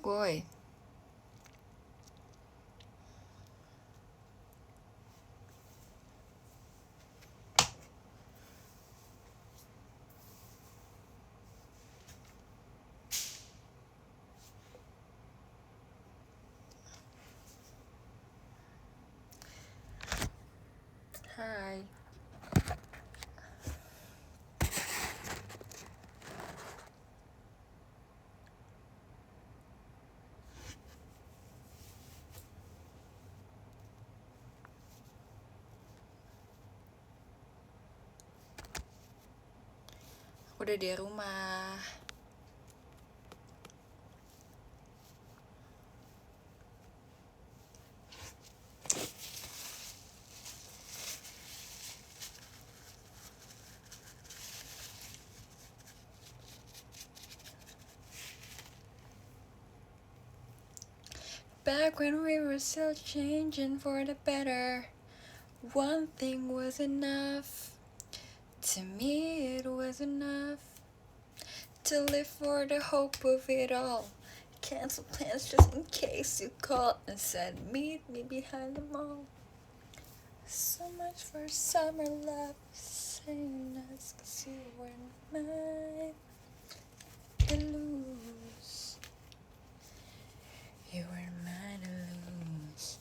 Woi, hai. Aku udah di rumah. Back when we were still changing for the better, one thing was enough. To me it was enough to live for the hope of it all. Cancel plans just in case you called and said meet me behind the mall. So much for summer love, saying us 'cause you were mine to lose. You were mine to lose.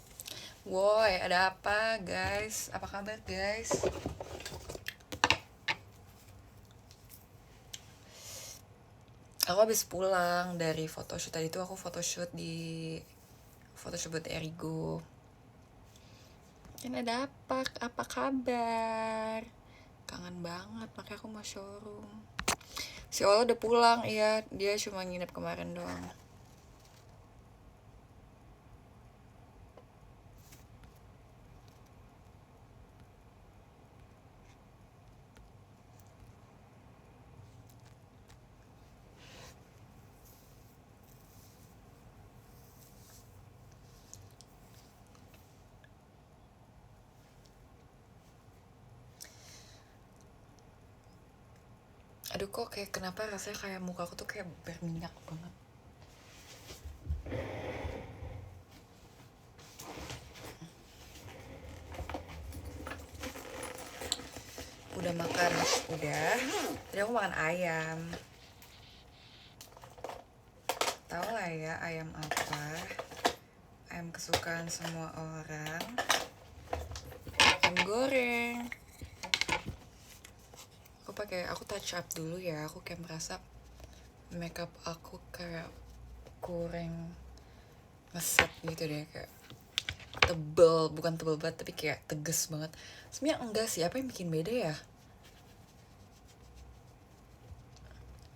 Woi, ada apa guys? Apa kabar guys? Aku habis pulang dari photoshoot. Tadi tuh aku photoshoot buat Erigo. Ini ada apa? Apa kabar? Kangen banget, makanya aku mau showroom. Si Ola udah pulang, iya. Dia cuma nginep kemarin doang. Aduh, kok kayak kenapa rasanya kayak muka aku tuh kayak berminyak banget. Udah makan? Udah. Tadi aku makan ayam. Tahu lah ya ayam apa? Ayam kesukaan semua orang. Ayam goreng. Aku touch up dulu ya. Aku kayak merasa makeup aku kayak kurang ngeset gitu deh, kayak tebel, bukan tebel banget tapi kayak tegas banget. Sebenarnya enggak sih, apa yang bikin beda ya?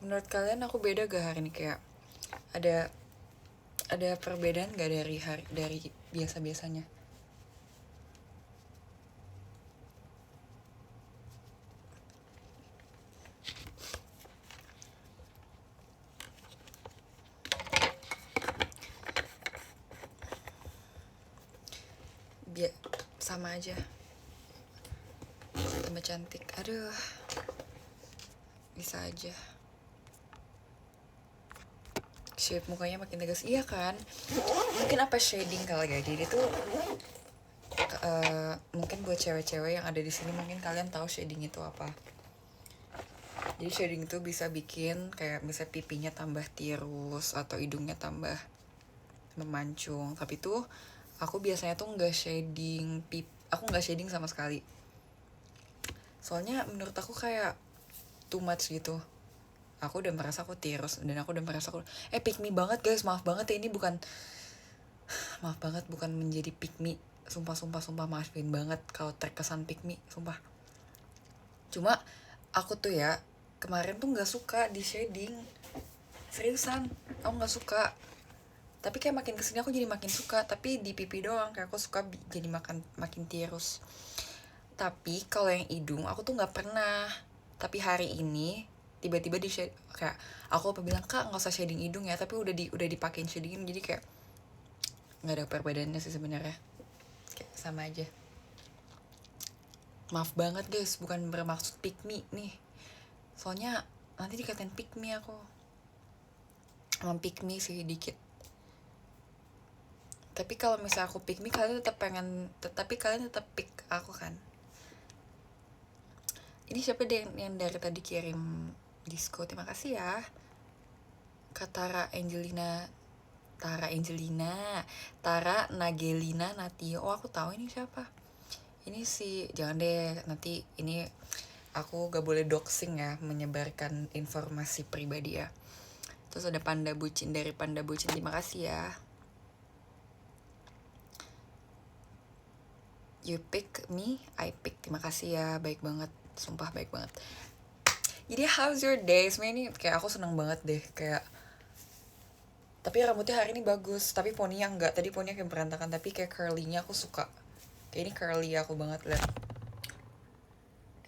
Menurut kalian aku beda gak hari ini? Kayak ada perbedaan gak dari biasa-biasanya? Sama aja, tambah cantik. Aduh, bisa aja. Shape mukanya makin tegas, iya kan? Mungkin apa shading kali ya. Jadi tuh mungkin buat cewek-cewek yang ada di sini mungkin kalian tahu shading itu apa. Jadi shading itu bisa bikin kayak misalnya pipinya tambah tirus atau hidungnya tambah memancung. Tapi tuh aku biasanya tuh nggak shading aku nggak shading sama sekali. Soalnya menurut aku kayak too much gitu. Aku udah merasa aku tirus dan aku udah merasa aku pick me banget guys. Maaf banget ya, ini bukan menjadi pick me. Sumpah maafin banget kalau terkesan pick me, sumpah. Cuma aku tuh ya kemarin tuh nggak suka di shading, seriusan aku nggak suka. Tapi kayak makin kesini aku jadi makin suka, tapi di pipi doang kayak aku suka jadi makin tirus. Tapi kalau yang hidung aku tuh nggak pernah. Tapi hari ini tiba-tiba di shade, kayak aku bilang kak nggak usah shading hidung ya, tapi udah dipakein shading, jadi kayak nggak ada perbedaannya sih sebenarnya, kayak sama aja. Maaf banget guys, bukan bermaksud pick me nih, soalnya nanti dikatain pick me aku. Emang pick me sih dikit. Tapi kalau misalnya aku pick me, kalian tetap pick aku kan. Ini siapa deh yang dari tadi kirim disco? Terima kasih ya. Tara Nagelina Natio. Oh, aku tahu ini siapa. Ini jangan deh, nanti ini aku gak boleh doxing ya, menyebarkan informasi pribadi ya. Terus ada Panda Bucin, dari Panda Bucin, terima kasih ya. You pick me, I pick. Terima kasih ya, baik banget. Sumpah baik banget. Jadi how's your day? Sebenernya ini kayak aku seneng banget deh. Kayak, tapi rambutnya hari ini bagus. Tapi poninya enggak. Tadi poninya kayak berantakan. Tapi kayak curly-nya aku suka. Kayak ini curly aku banget, liat.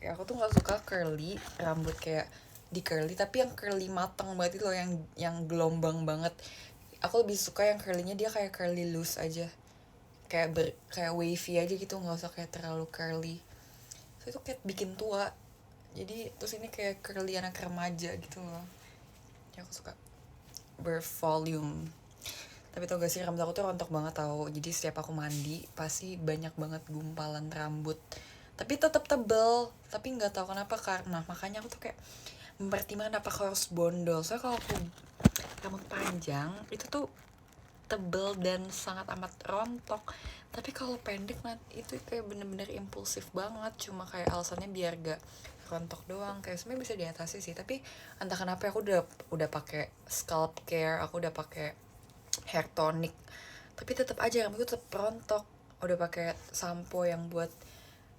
Kayak aku tuh gak suka curly rambut kayak di curly, tapi yang curly mateng banget itu loh, yang gelombang banget. Aku lebih suka yang curly-nya dia kayak curly loose aja, kayak wavy aja gitu, nggak usah kayak terlalu curly. So itu kayak bikin tua. Jadi terus ini kayak curly anak remaja gitu loh. Ya aku suka bervolume. Tapi tau gak sih, rambut aku tuh rontok banget tau. Jadi setiap aku mandi pasti banyak banget gumpalan rambut. Tapi tetap tebel. Tapi nggak tahu kenapa, karena makanya aku tuh kayak mempertimbangkan apa aku harus bondol. Soalnya kalau aku rambut panjang itu tuh tebel dan sangat amat rontok. Tapi kalau pendek itu kayak bener-bener impulsif banget. Cuma kayak alasannya biar gak rontok doang. Kayak sebenarnya bisa diatasi sih. Tapi entah kenapa aku udah pakai scalp care, aku udah pakai hair tonic, tapi tetap aja rambutku tetap rontok. Udah pakai sampo yang buat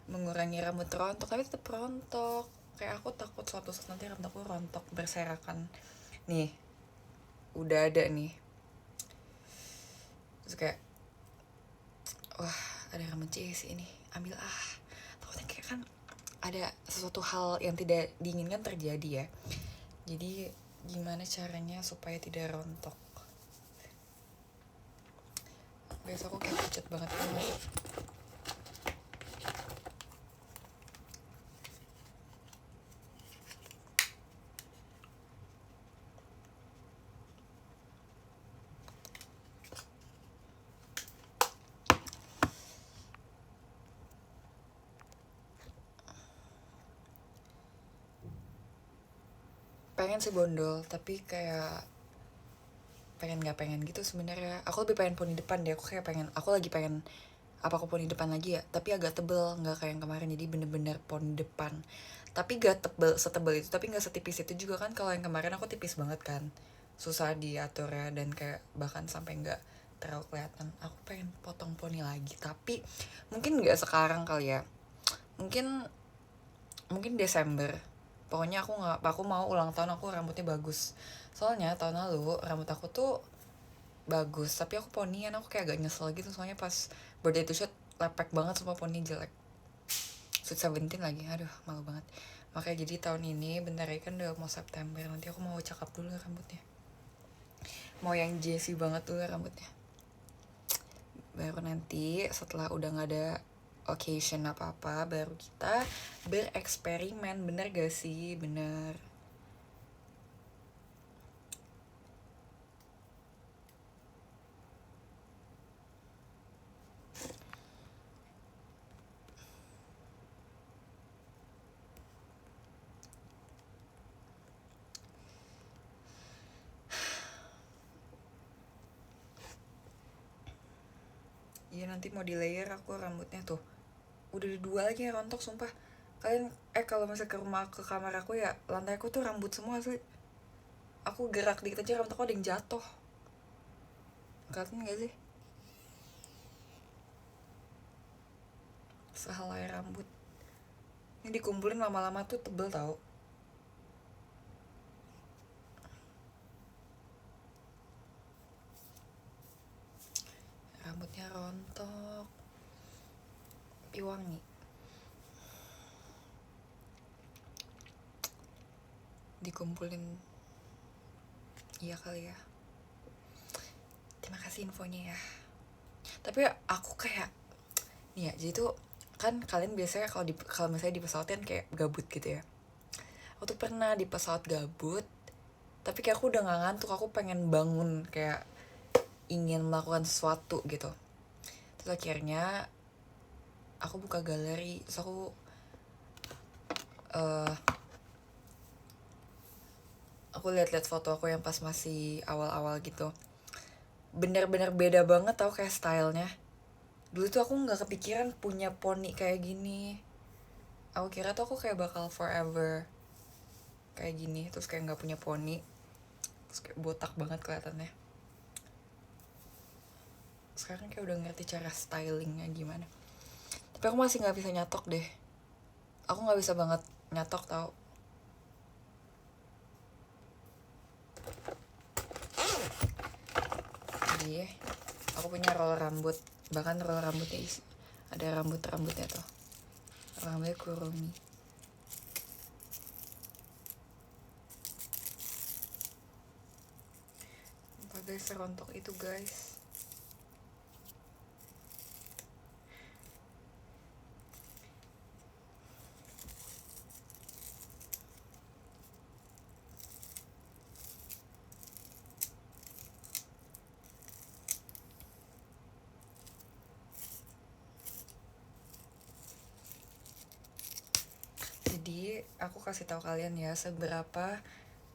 mengurangi rambut rontok, tapi tetap rontok. Kayak aku takut suatu saat nanti rambut aku rontok berserakan. Nih, udah ada nih. Terus kayak, wah, ada rambut Jessie ini, ambil takutnya kayak kan ada sesuatu hal yang tidak diinginkan terjadi ya. Jadi gimana caranya supaya tidak rontok? Guys, aku kayak pucat banget ini. Pengen sih bondol, tapi kayak pengen gak pengen gitu sebenarnya. Aku lebih pengen poni depan deh. Aku lagi pengen apa aku poni depan lagi ya, tapi agak tebel, nggak kayak yang kemarin. Jadi bener-bener poni depan, tapi gak setebel itu, tapi gak setipis itu juga kan. Kalau yang kemarin aku tipis banget kan, susah diatur ya, dan kayak bahkan sampai nggak terlalu kelihatan. Aku pengen potong poni lagi, tapi mungkin nggak sekarang kali ya, mungkin Desember. Pokoknya aku mau ulang tahun aku rambutnya bagus. Soalnya tahun lalu rambut aku tuh bagus, tapi aku ponian, aku kayak agak nyesel gitu. Soalnya pas birthday to shoot lepek banget, semua poni jelek. Sweet 17 lagi, aduh malu banget. Makanya jadi tahun ini bentar ya, kan udah mau September, nanti aku mau cakap dulu rambutnya. Mau yang Jessie banget dulu rambutnya. Baru nanti setelah udah gak ada occasion apa-apa, baru kita bereksperimen. Bener gak sih? Bener. Iya, nanti mau di layer aku rambutnya tuh. Udah 2 lagi yang rontok, sumpah. Kalian kalau misalnya ke kamar aku ya, lantai aku tuh rambut semua sih. Aku gerak dikit aja rambut aku ada yang jatuh. Kelihatan gak sih? Sehelai rambut. Ini dikumpulin lama-lama tuh tebel tau. Rambutnya rontok, tapi wangi. Dikumpulin. Iya kali ya. Terima kasih infonya ya. Tapi aku kayak nih ya, jadi tuh kan kalian biasanya kalau misalnya di pesawat kan kayak gabut gitu ya. Aku tuh pernah di pesawat gabut, tapi kayak aku udah gak ngantuk, aku pengen bangun kayak ingin melakukan sesuatu gitu. Terus akhirnya aku buka galeri, terus aku lihat-lihat foto aku yang pas masih awal-awal gitu. Bener-bener beda banget tau kayak stylenya. Dulu tuh aku nggak kepikiran punya poni kayak gini. Aku kira tuh aku kayak bakal forever kayak gini, terus kayak nggak punya poni, terus kayak botak banget kelihatannya. Sekarang kayak udah ngerti cara stylingnya gimana. Tapi aku masih nggak bisa nyatok deh. Aku nggak bisa banget nyatok tau. Jadi aku punya roll rambut, bahkan roll rambutnya ada rambutnya tuh, rambutnya kurumi. Guys, serontok itu guys. Jadi aku kasih tahu kalian ya seberapa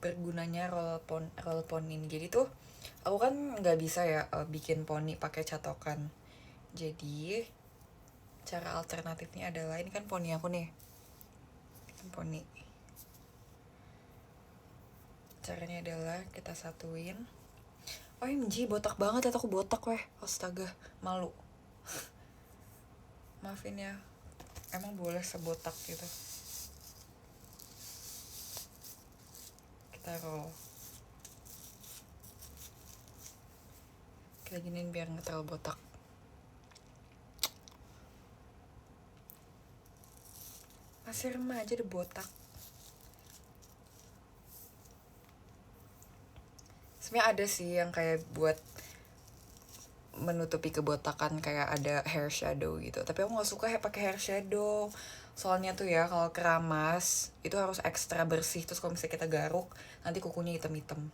bergunanya roll pon ini. Jadi tuh aku kan nggak bisa ya bikin poni pakai catokan. Jadi cara alternatifnya adalah, ini kan poni aku nih, poni. Caranya adalah kita satuin. OMG, botak banget ya, aku botak weh. Astaga, malu. Maafin ya, emang boleh sebotak gitu. Kita roll. Kita giniin biar nggak terlalu botak. Masih remaja deh botak. Sebenarnya ada sih yang kayak buat menutupi kebotakan, kayak ada hair shadow gitu. Tapi aku nggak suka pakai hair shadow. Soalnya tuh ya kalau keramas itu harus ekstra bersih. Terus kalau misalnya kita garuk nanti kukunya hitam-hitam.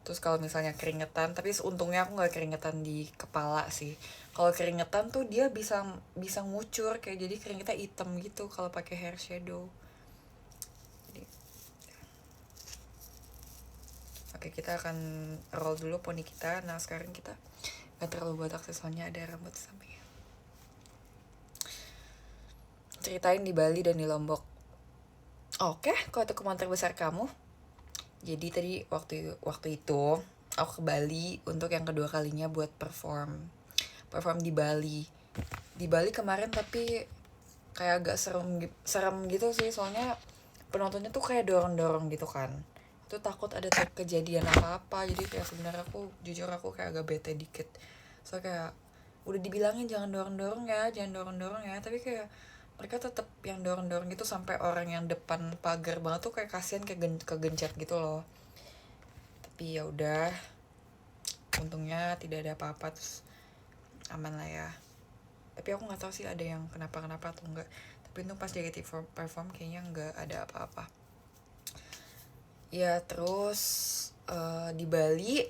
Terus kalau misalnya keringetan, tapi untungnya aku nggak keringetan di kepala sih. Kalau keringetan tuh dia bisa ngucur, kayak jadi keringetnya hitam gitu kalau pakai hair shadow. Jadi, oke, kita akan roll dulu poni kita. Nah sekarang kita nggak terlalu botak sih, soalnya ada rambut sampingnya. Ceritain di Bali dan di Lombok. Oke, kalau itu kemauan terbesar kamu. Jadi tadi waktu itu aku ke Bali untuk yang kedua kalinya buat perform di Bali. Di Bali kemarin tapi kayak agak serem gitu sih, soalnya penontonnya tuh kayak dorong gitu kan. Itu takut ada kejadian apa-apa. Jadi kayak sebenarnya jujur aku kayak agak bete dikit. So kayak udah dibilangin jangan dorong ya, tapi kayak mereka tetap yang dorong gitu sampai orang yang depan pagar banget tuh kayak kasihan, kayak kegencet gitu loh. Tapi ya udah, untungnya tidak ada apa-apa, terus aman lah ya. Tapi aku nggak tahu sih ada yang kenapa atau enggak. Tapi itu pas JKT perform kayaknya nggak ada apa-apa. Ya terus di Bali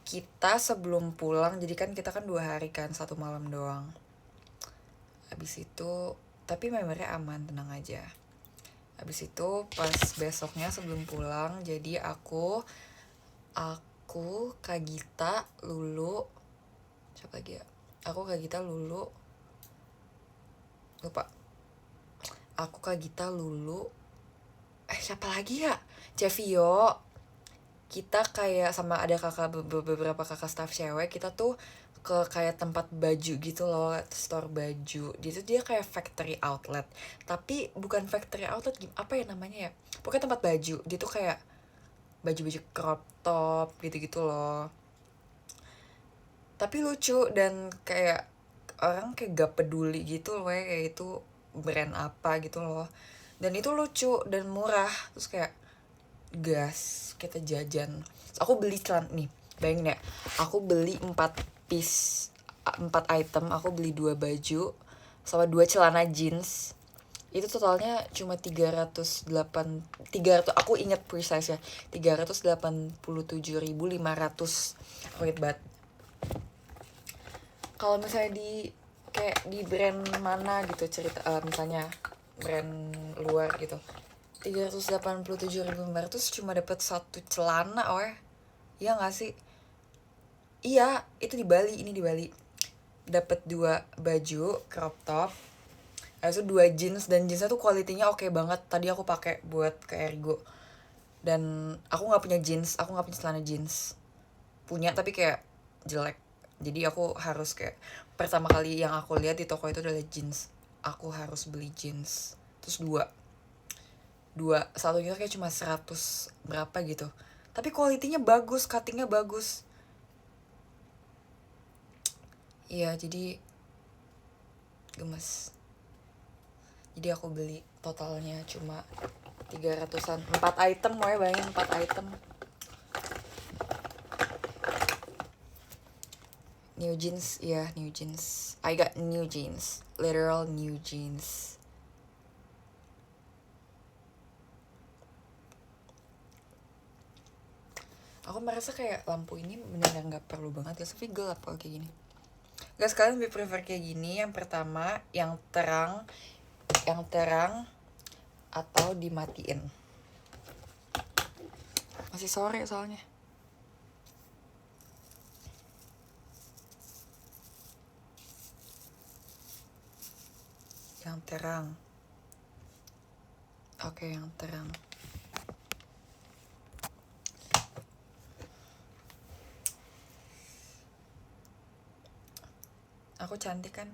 kita sebelum pulang, jadi kan kita kan 2 hari kan, 1 malam doang. Habis itu tapi membernya aman, tenang aja. Habis itu pas besoknya sebelum pulang, jadi aku Kak Gita, Lulu, siapa lagi ya? Aku Kak Gita, Lulu, lupa. Aku Kak Gita, Lulu, siapa lagi ya? Cevio. Kita kayak sama ada beberapa kakak staff cewek, kita tuh ke kayak tempat baju gitu loh, store baju. Dia kayak factory outlet, tapi bukan factory outlet, apa ya namanya ya, pokoknya tempat baju. Dia tuh kayak baju crop top gitu loh, tapi lucu dan kayak orang kayak gak peduli gitu loh, kayak itu brand apa gitu loh. Dan itu lucu dan murah, terus kayak gas kita jajan. Aku beli nih, bayangin ya, aku beli 4 item. Aku beli 2 baju sama 2 celana jeans Itu totalnya cuma 300, aku inget precise ya, 387.500. Aku inget banget. Kalau misalnya di kayak di brand mana gitu cerita, misalnya brand luar gitu, 387.500 cuma dapat satu celana, iya nggak sih? Iya, itu di Bali, ini di Bali. Dapat dua baju crop top, itu dua jeans, dan jeansnya tuh kualitinya oke banget. Tadi aku pakai buat ke Ergo, dan aku nggak punya jeans, aku nggak punya celana jeans. Punya tapi kayak jelek, jadi aku harus kayak pertama kali yang aku lihat di toko itu adalah jeans. Aku harus beli jeans, terus dua dua satunya kayak cuma 100 berapa gitu, tapi kualitinya bagus, cuttingnya bagus. Iya, jadi gemes. Jadi aku beli totalnya cuma 300-an, 4 item, bayangin 4 item. New jeans, iya, new jeans. I got new jeans, literal new jeans. Aku merasa kayak lampu ini benar-benar nggak perlu banget ya, tapi gelap kalau kayak gini. Gak, sekalian lebih prefer kayak gini. Yang pertama, yang terang atau dimatiin. Masih sore soalnya. Yang terang. Oke, yang terang. Aku cantik kan?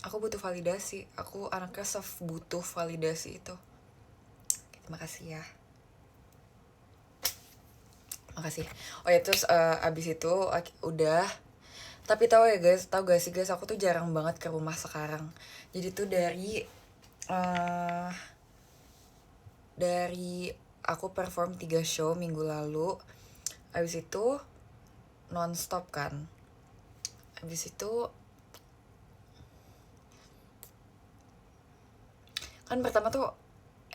Aku butuh validasi. Aku anaknya butuh validasi itu. Terima kasih ya. Makasih. Oh ya, terus abis itu udah. Tapi tahu gak sih guys, aku tuh jarang banget ke rumah sekarang. Jadi tuh dari aku perform 3 show minggu lalu. Abis itu nonstop kan. Abis itu kan pertama tuh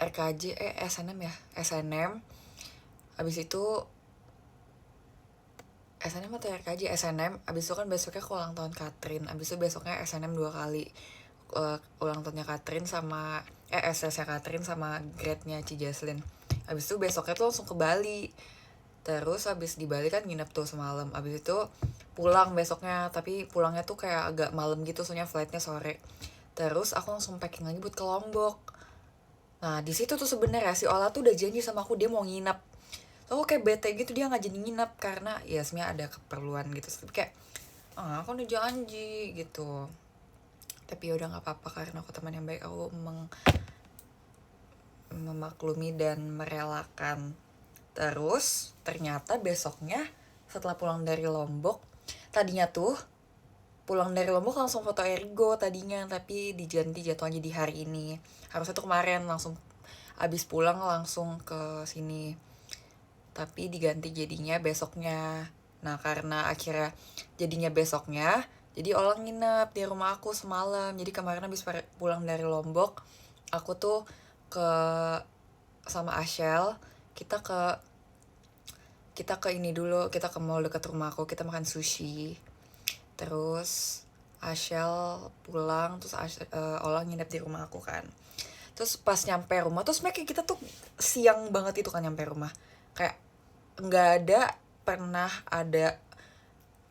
RKJ, SNM ya, SNM. Abis itu SNM atau RKJ, SNM. Abis itu kan besoknya ke ulang tahun Katrin. Abis itu besoknya SNM 2 kali, ulang tahunnya Katrin sama SS-nya Katrin sama grade-nya Ci Jaslyn. Abis itu besoknya tuh langsung ke Bali. Terus abis di Bali kan nginep tuh semalam. Abis itu pulang besoknya, tapi pulangnya tuh kayak agak malam gitu, soalnya flightnya sore. Terus aku langsung packing lagi buat ke Lombok. Nah di situ tuh sebenarnya si Ola tuh udah janji sama aku dia mau nginep. So, aku kayak bete gitu, dia nggak jadi nginep karena ya sebenarnya ada keperluan gitu. Tapi kayak aku udah janji gitu. Tapi ya udah nggak apa-apa karena aku teman yang baik, aku memaklumi dan merelakan. Terus ternyata besoknya setelah pulang dari Lombok, tadinya tuh pulang dari Lombok langsung foto Ergo tadinya, tapi diganti jadwalnya di hari ini. Harusnya tuh kemarin langsung abis pulang langsung ke sini, tapi diganti jadinya besoknya. Nah karena akhirnya jadinya besoknya, jadi orang nginep di rumah aku semalam. Jadi kemarin abis pulang dari Lombok, aku tuh ke sama Ashel, kita ke ini dulu, kita ke mall dekat rumah aku, kita makan sushi. Terus Ashel pulang, terus Ola nginep di rumah aku kan. Terus pas nyampe rumah, terus kayak kita tuh siang banget itu kan nyampe rumah. Kayak nggak pernah ada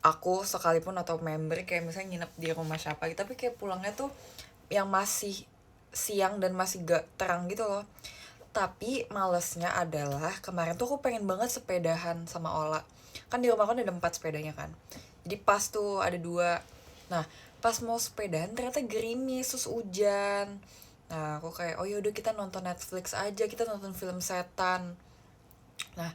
aku sekalipun atau member kayak misalnya nginep di rumah siapa gitu, tapi kayak pulangnya tuh yang masih siang dan masih gak terang gitu loh. Tapi malesnya adalah kemarin tuh aku pengen banget sepedahan sama Ola. Kan di rumah kan ada 4 sepedanya kan. Jadi pas tuh ada 2. Nah, pas mau sepedahan ternyata gerimis terus hujan. Nah, aku kayak oh yaudah kita nonton Netflix aja, kita nonton film setan. Nah,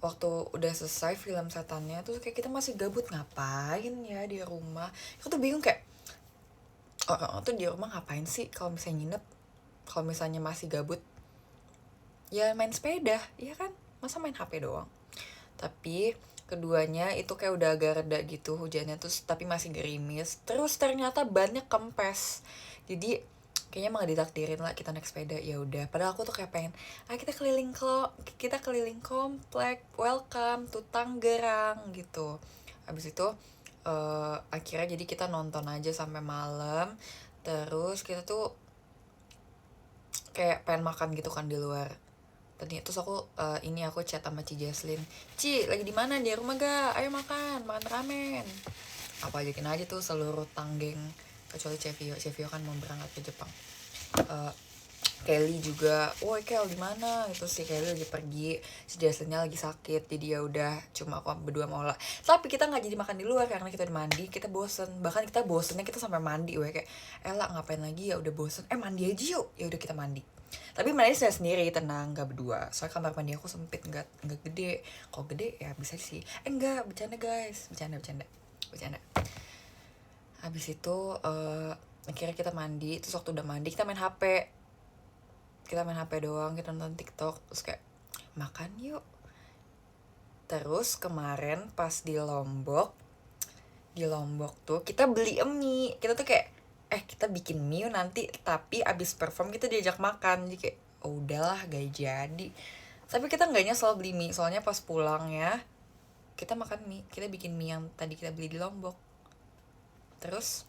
waktu udah selesai film setannya tuh kayak kita masih gabut, ngapain ya di rumah. Aku tuh bingung kayak orang-orang tuh di rumah ngapain sih kalau misalnya nginep, kalau misalnya masih gabut, ya main sepeda, ya kan, masa main HP doang. Tapi keduanya itu kayak udah agak reda gitu hujannya tuh, tapi masih gerimis. Terus ternyata bannya kempes. Jadi kayaknya emang ditakdirin lah kita naik sepeda. Ya udah, padahal aku tuh kayak pengen, kita keliling komplek, welcome to Tangerang gitu. Habis itu akhirnya jadi kita nonton aja sampai malam. Terus kita tuh kayak pengen makan gitu kan di luar. Tadi terus aku chat sama Ci Jaslyn, Ci lagi di mana, di rumah gak, ayo makan ramen. Aku ajakin aja tuh seluruh tanggeng kecuali Cevio kan mau berangkat ke Jepang. uh, Kelly juga, woi Kel di mana, itu si Kelly lagi pergi, si Jaslynnya lagi sakit, jadi ya udah cuma aku berdua mau lah. Tapi kita nggak jadi makan di luar karena kita udah mandi, kita bosen, bahkan kita bosennya kita sampai mandi, kayak Ella ngapain lagi, ya udah bosen, mandi aja yuk, ya udah kita mandi. Tapi mandi saya sendiri, tenang, nggak berdua, soalnya kamar mandi aku sempit, nggak gede. Kalau gede ya bisa sih, enggak, bercanda guys, bercanda. Habis itu akhirnya kita mandi, terus waktu udah mandi kita main HP doang, kita nonton TikTok, terus kayak makan yuk. Terus kemarin pas di Lombok tuh kita beli mie, kita tuh kayak kita bikin mie nanti, tapi abis perform kita diajak makan, jadi kayak oh udahlah gak jadi. Tapi kita nggak nyesel beli mie, soalnya pas pulang ya kita makan mie, kita bikin mie yang tadi kita beli di Lombok. Terus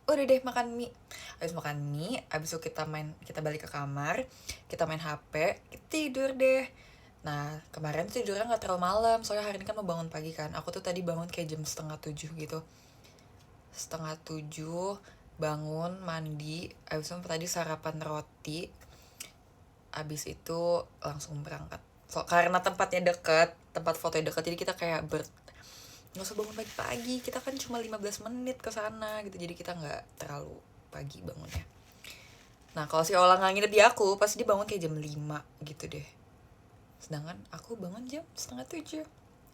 udah deh makan mie, abis itu kita balik ke kamar, kita main HP, kita tidur deh. Nah kemarin tidurnya nggak terlalu malam, soalnya hari ini kan mau bangun pagi kan. Aku tuh tadi bangun kayak jam 6:30 gitu, 6:30 bangun, mandi, abis itu tadi sarapan roti, abis itu langsung berangkat. Karena tempatnya deket, tempat fotonya deket, jadi kita kayak nggak usah bangun pagi-pagi, kita kan cuma 15 menit ke sana gitu, jadi kita nggak terlalu pagi bangunnya. Nah kalau si Ola nggak nginep di aku, pasti dia bangun kayak jam 5 gitu deh, sedangkan aku bangun jam 6:30,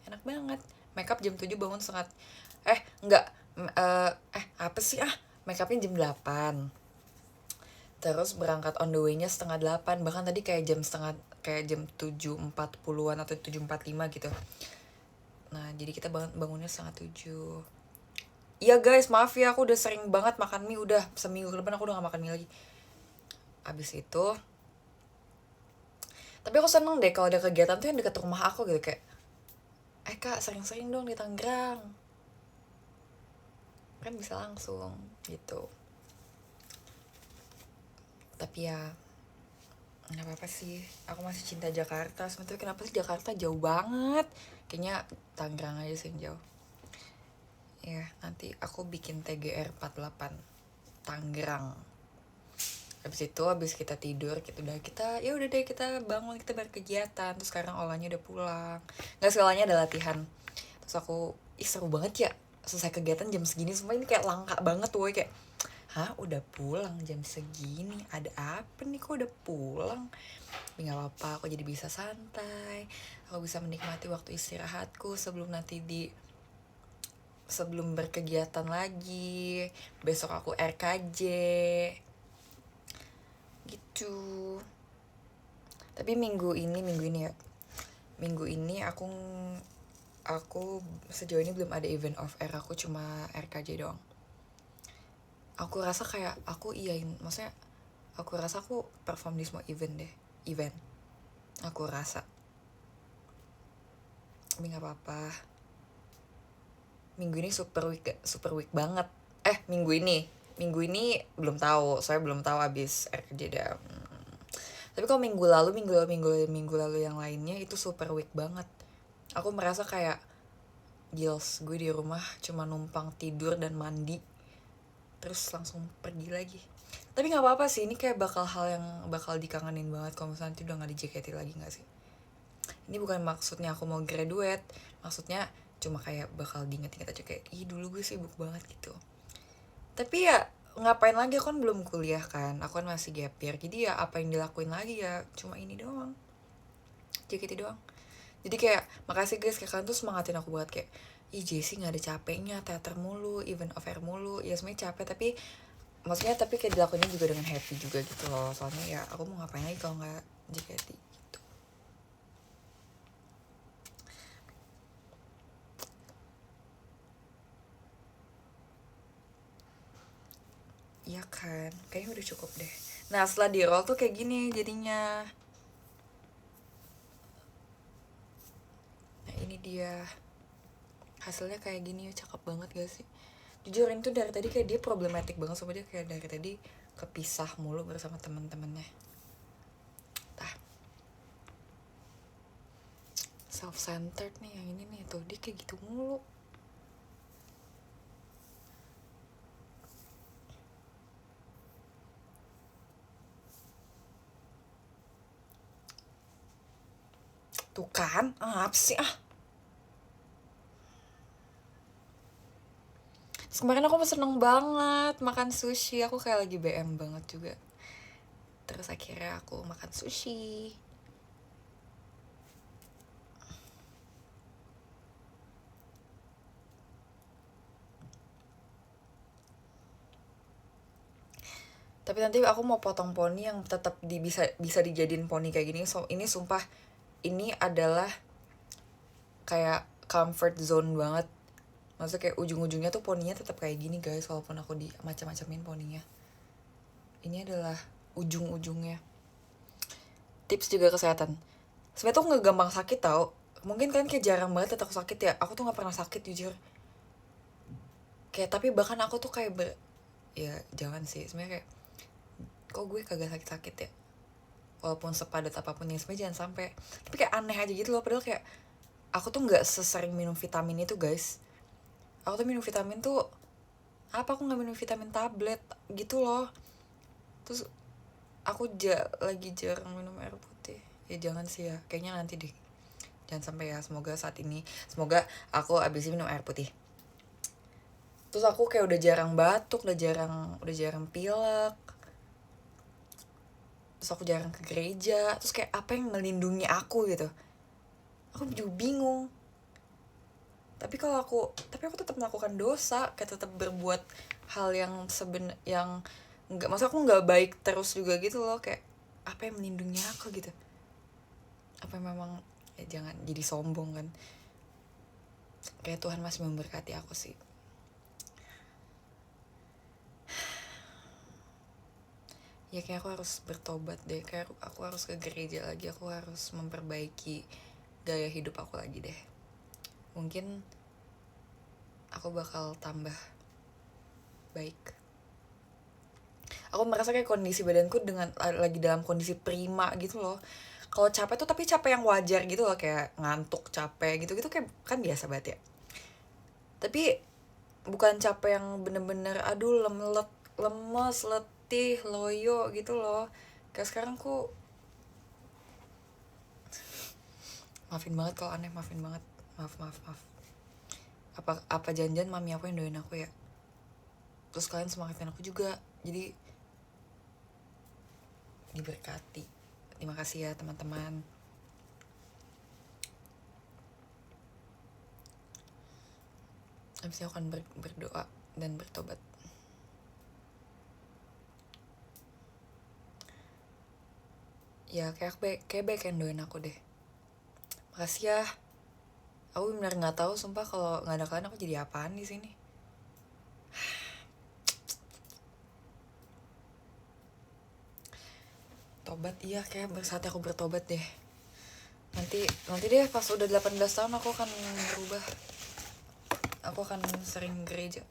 enak banget. Makeup jam 7, bangun setengah enggak, apa sih, makeupnya jam 8, terus berangkat on the way-nya setengah 8, bahkan tadi kayak jam 7:40-an atau 7:45 gitu. Nah jadi kita bangunnya setengah 7. Iya guys, maaf ya, aku udah sering banget makan mie, udah seminggu ke depan aku udah gak makan mie lagi. Abis itu, tapi aku seneng deh kalau ada kegiatan tuh yang deket rumah aku gitu, kayak Kak sering-sering dong di Tangerang, kan bisa langsung gitu. Tapi ya nggak apa-apa sih, aku masih cinta Jakarta. Sebenernya kenapa sih Jakarta jauh banget, kayaknya Tangerang aja sih yang jauh. Ya nanti aku bikin TGR 48 Tangerang. Habis kita tidur, ya udah deh kita bangun, kita berkegiatan. Terus sekarang Olanya udah pulang, nggak segalanya ada latihan. Terus aku seru banget ya selesai kegiatan jam segini, semua ini kayak langka banget tuh, kayak udah pulang jam segini, ada apa nih kok udah pulang. Tapi gak apa-apa, aku jadi bisa santai, aku bisa menikmati waktu istirahatku sebelum berkegiatan lagi. Besok aku RKJ gitu. Tapi minggu ini aku sejauh ini belum ada event off air, aku cuma RKJ doang. Aku rasa kayak maksudnya aku rasa aku perform di semua event. Aku rasa. Tapi gak apa-apa. Minggu ini super week banget. Minggu ini belum tahu, saya belum tahu abis RKJ dah. Tapi kalau minggu lalu yang lainnya itu super week banget. Aku merasa kayak gils, gue di rumah cuma numpang tidur dan mandi, terus langsung pergi lagi. Tapi nggak apa-apa sih, ini kayak hal yang bakal dikangenin banget kalau misalnya nanti udah nggak di JKT lagi, nggak sih? Ini bukan maksudnya aku mau graduate, maksudnya cuma kayak bakal diinget-inget aja, kayak dulu gue sibuk banget gitu. Tapi ya ngapain lagi, aku kan belum kuliah kan, aku kan masih gap year, jadi ya apa yang dilakuin lagi ya cuma ini doang, JKT doang. Jadi kayak makasih guys, kayak kalian tuh semangatin aku banget, kayak ih Jessie nggak ada capeknya, teater mulu, event of air mulu. Ya sebenarnya capek tapi maksudnya tapi kayak dilakuinnya juga dengan happy juga gitu loh. Soalnya ya aku mau ngapain lagi kalau nggak JKT gitu. Iya kan, kayaknya udah cukup deh. Nah setelah di roll tuh kayak gini jadinya. Nah ini dia hasilnya kayak gini, cakep banget gak sih? Jujur ini tuh dari tadi kayak dia problematik banget sama dia, kayak dari tadi kepisah mulu bersama teman-temannya. Tah, self centered nih yang ini nih, tuh dia kayak gitu mulu. Tuh kan, apa sih ah? Terus kemarin aku seneng banget makan sushi, aku kayak lagi BM banget juga. Terus akhirnya aku makan sushi. Tapi nanti aku mau potong poni yang tetap bisa dijadiin poni kayak gini. So ini sumpah ini adalah kayak comfort zone banget. Maksudnya kayak ujung-ujungnya tuh poninya tetap kayak gini guys, walaupun aku di macam-macamin poninya. Ini adalah ujung-ujungnya. Tips juga kesehatan. Sebenarnya tuh nggak gampang sakit tau. Mungkin kan kayak jarang banget aku sakit ya. Aku tuh nggak pernah sakit jujur. Kayak tapi bahkan aku tuh kayak ya jangan sih sebenarnya kayak kok gue kagak sakit-sakit ya. Walaupun sepadat apapun ya sebenarnya jangan sampai. Tapi kayak aneh aja gitu loh, padahal kayak aku tuh nggak sesering minum vitamin itu guys. Aku tuh minum vitamin tuh apa, aku nggak minum vitamin tablet gitu loh. Terus aku lagi jarang minum air putih. Ya jangan sih ya, kayaknya nanti deh. Jangan sampai ya, semoga saat ini, semoga aku abis minum air putih. Terus aku kayak udah jarang batuk, udah jarang pilek. Terus aku jarang ke gereja. Terus kayak apa yang melindungi aku gitu. Aku juga bingung. Tapi aku tetap melakukan dosa, kayak tetap berbuat hal yang yang nggak, maksud aku nggak baik terus juga gitu loh, kayak apa yang melindungi aku gitu. Apa yang memang ya jangan jadi sombong kan. Kayak Tuhan masih memberkati aku sih. Ya kayak aku harus bertobat deh, kayak aku harus ke gereja lagi, aku harus memperbaiki gaya hidup aku lagi deh. Mungkin aku bakal tambah baik. Aku merasa kayak kondisi badanku lagi dalam kondisi prima gitu loh. Kalau capek tuh tapi capek yang wajar gitu loh, kayak ngantuk capek gitu-gitu kayak kan biasa banget ya. Tapi bukan capek yang bener-bener aduh lemes, letih, loyo gitu loh. Kayak sekarang maafin banget kalau aneh, maafin banget. Maaf. Apa janjian mami aku yang doain aku ya. Terus kalian semangatin aku juga. Jadi diberkati. Terima kasih ya teman-teman. Habis ini aku akan berdoa dan bertobat. Ya kayak baik yang doain aku deh. Makasih ya. Aku benar nggak tahu sumpah kalau nggak ada kalian aku jadi apaan di sini. Tobat, iya kayak saatnya aku bertobat deh. Nanti deh pas udah 18 tahun aku akan berubah. Aku akan sering gereja.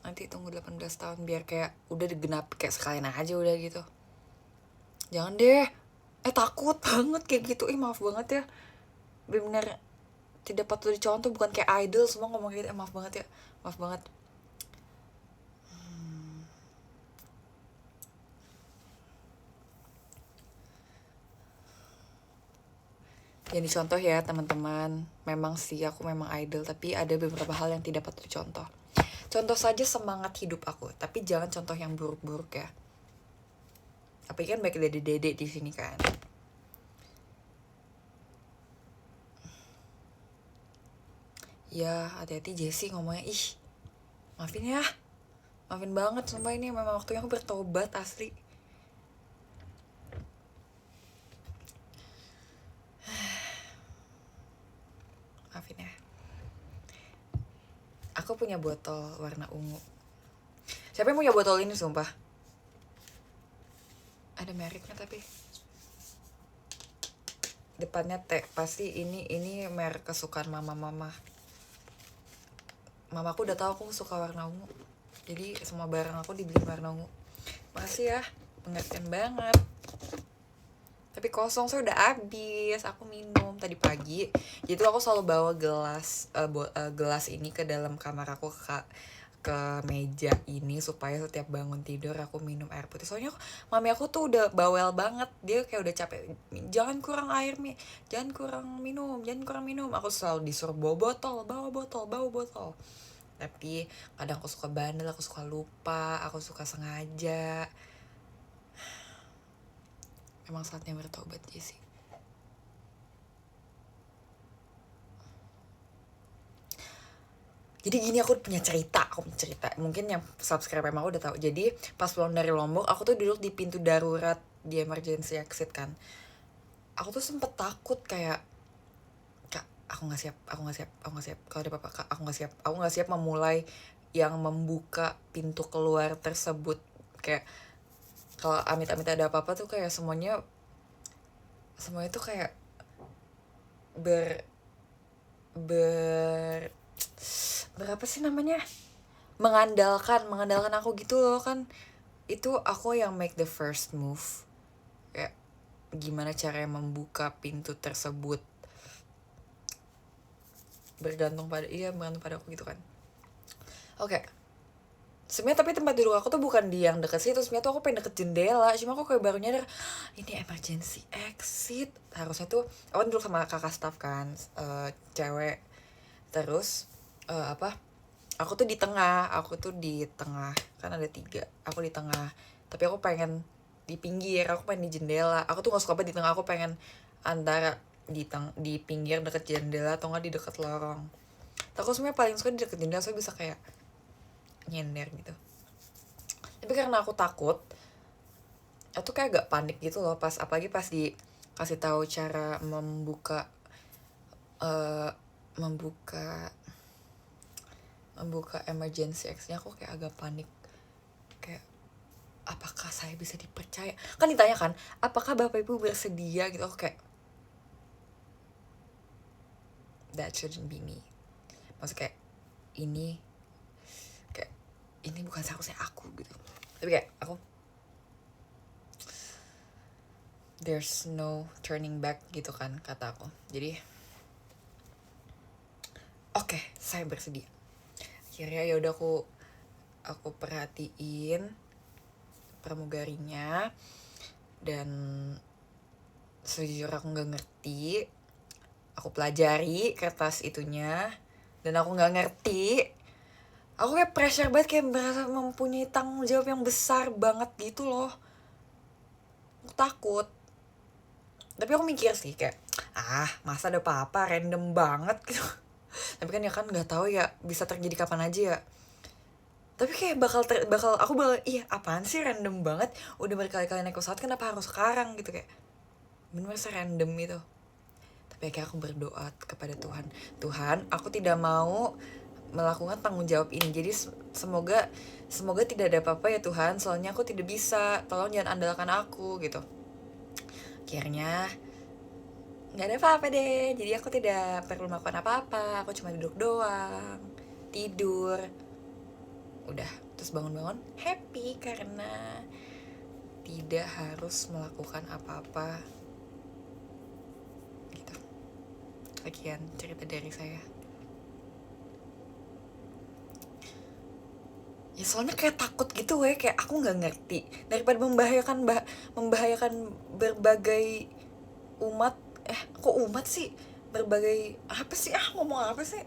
Nanti tunggu 18 tahun biar kayak udah digenap kayak sekalian aja udah gitu. Jangan deh. Takut banget kayak gitu. Maaf banget ya. Bener-bener tidak patut dicontoh, bukan kayak idol semua ngomong gitu. Maaf banget ya. Maaf banget. Yang dicontoh ya teman-teman. Memang sih aku memang idol, tapi ada beberapa hal yang tidak patut dicontoh. Contoh saja semangat hidup aku, tapi jangan contoh yang buruk-buruk ya. Tapi kan baik dede di sini kan. Ya hati-hati Jessie ngomongnya, ih maafin ya, maafin banget sumpah, ini memang waktunya aku bertobat asli. Maafin ya. Aku punya botol warna ungu. Siapa yang punya botol ini sumpah? Ada mereknya tapi depannya T. Pasti ini merek kesukaan mama. Mamaku udah tahu aku suka warna ungu. Jadi semua barang aku dibeli warna ungu. Makasih ya, pengertian banget. Tapi kosong, saya udah habis. Aku minum tadi pagi. Jadi tuh aku selalu bawa gelas ini ke dalam kamar aku, ke meja ini, supaya setiap bangun tidur aku minum air putih. Soalnya mami aku tuh udah bawel banget, dia kayak udah capek, jangan kurang air jangan kurang minum. Aku selalu disuruh bawa botol. Tapi kadang aku suka bandel, aku suka lupa, aku suka sengaja. Emang saatnya bertobat sih. Jadi gini, aku punya cerita. Mungkin yang subscribe emang udah tahu. Jadi pas pulang dari Lombok, aku tuh duduk di pintu darurat di emergency exit kan. Aku tuh sempet takut kayak, Kak, aku nggak siap. Kalau ada apa-apa, Kak, aku nggak siap memulai yang membuka pintu keluar tersebut. Kayak kalau amit-amit ada apa-apa tuh kayak semuanya tuh kayak berapa sih namanya, mengandalkan aku gitu loh kan. Itu aku yang make the first move, kayak gimana caranya membuka pintu tersebut, bergantung pada aku gitu kan. Oke. Sebenarnya tapi tempat duduk aku tuh bukan di yang deket situ, sebenarnya tuh aku pengen deket jendela, cuma aku kayak baru nyadar ini emergency exit. Harusnya tuh aku duduk sama kakak staff kan, cewek. Terus aku tuh di tengah kan, ada 3, aku di tengah. Tapi aku pengen di pinggir, aku pengen di jendela. Aku tuh gak suka banget di tengah, aku pengen antara di pinggir deket jendela atau nggak di deket lorong. Aku sebenarnya paling suka di deket jendela, so bisa kayak nyender gitu. Tapi karena aku takut, aku kayak agak panik gitu loh, apalagi pas dikasih tahu cara membuka emergency exit-nya, aku kayak agak panik. Kayak, apakah saya bisa dipercaya? Kan ditanya kan, apakah Bapak Ibu bersedia gitu. Aku kayak, that shouldn't be me. Maksudnya kayak, ini bukan seharusnya aku gitu. Tapi kayak aku, there's no turning back gitu kan, kata aku. Jadi oke, saya bersedia. Akhirnya ya udah, aku perhatiin pramugarinya, dan sejujurnya aku nggak ngerti. Aku pelajari kertas itunya, dan aku nggak ngerti. Aku kayak pressure banget, kayak merasa mempunyai tanggung jawab yang besar banget gitu loh. Aku takut. Tapi aku mikir sih kayak, masa ada apa-apa, random banget gitu. Tapi kan ya kan nggak tahu ya, bisa terjadi kapan aja ya. Tapi kayak aku bakal apaan sih random banget, udah berkali-kali naik pesawat, kenapa harus sekarang gitu, kayak bener-bener serandom itu. Tapi kayak aku berdoa kepada Tuhan, aku tidak mau melakukan tanggung jawab ini, jadi semoga tidak ada apa-apa ya Tuhan, soalnya aku tidak bisa, tolong jangan andalkan aku gitu. Akhirnya nggak ada apa-apa deh, jadi aku tidak perlu melakukan apa-apa, aku cuma duduk doang, tidur, udah. Terus bangun-bangun happy karena tidak harus melakukan apa-apa gitu. Sekian cerita dari saya. Ya soalnya kayak takut gitu kayak aku nggak ngerti, daripada membahayakan berbagai umat. Kok umat sih, berbagai apa sih, ngomong apa sih.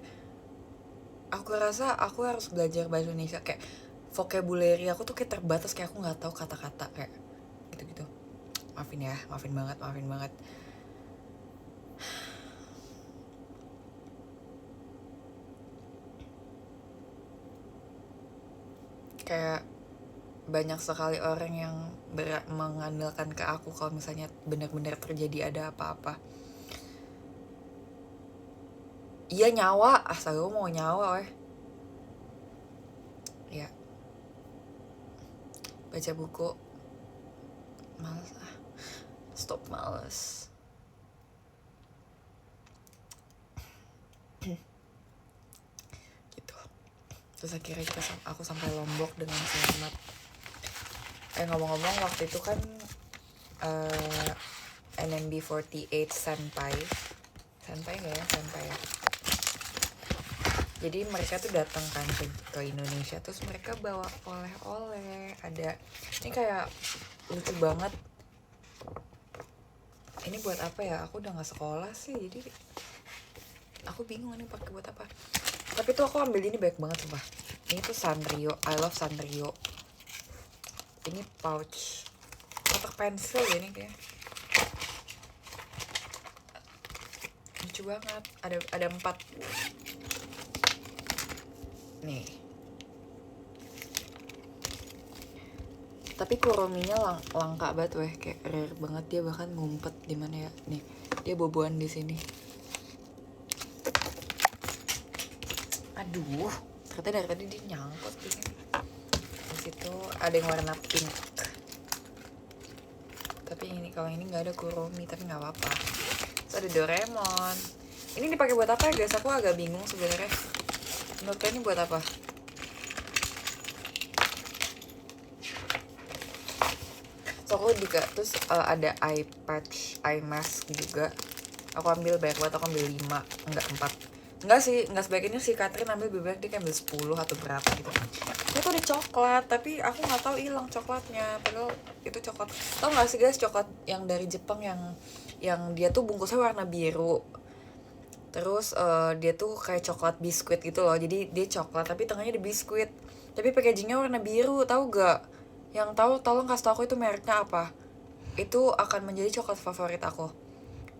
Aku rasa aku harus belajar bahasa Indonesia, kayak vocabulary aku tuh kayak terbatas, kayak aku nggak tahu kata-kata kayak gitu. Maafin banget. kayak banyak sekali orang yang mengandalkan ke aku kalau misalnya benar-benar terjadi ada apa-apa. Iya nyawa, astaga mau nyawa weh. Ya, baca buku males stop males. Gitu. Terus akhirnya aku sampai Lombok dengan selamat. Ngomong-ngomong waktu itu kan NMB48 Senpai gak ya? Senpai ya. Jadi mereka tuh datang kan ke Indonesia, terus mereka bawa oleh-oleh. Ada, ini kayak lucu banget. Ini buat apa ya? Aku udah nggak sekolah sih, jadi aku bingung ini pakai buat apa. Tapi tuh aku ambil ini baik banget sumpah. Ini tuh Sanrio, I love Sanrio. Ini pouch, kotak pensil ya ini kayak. Lucu banget. Ada 4. Nih. Tapi kurominya langka banget weh, kayak rare banget, dia bahkan ngumpet di mana ya. Nih, dia boboan di sini. Aduh, ternyata dari tadi dia nyangkut di sini. Di situ ada yang warna pink. Tapi ini kalau ini nggak ada kuromi, tapi nggak apa-apa. Terus ada Doraemon. Ini dipakai buat apa ya guys? Aku agak bingung sebenarnya. Menurut kalian ini buat apa? So aku juga terus ada eye patch, eye mask juga. Aku ambil banyak banget, aku ambil 5, enggak 4. Enggak sih, enggak sebaiknya si Catherine ambil bebek dia ambil 10 atau berapa gitu. Itu tuh ada coklat, tapi aku nggak tahu hilang coklatnya. Padahal itu coklat. Tau nggak sih guys, coklat yang dari Jepang yang dia tuh bungkusnya warna biru. Terus dia tuh kayak coklat biskuit gitu loh. Jadi dia coklat tapi tengahnya ada biskuit. Tapi packagingnya warna biru, tahu gak? Yang tahu tolong kasih tau aku itu mereknya apa. Itu akan menjadi coklat favorit aku.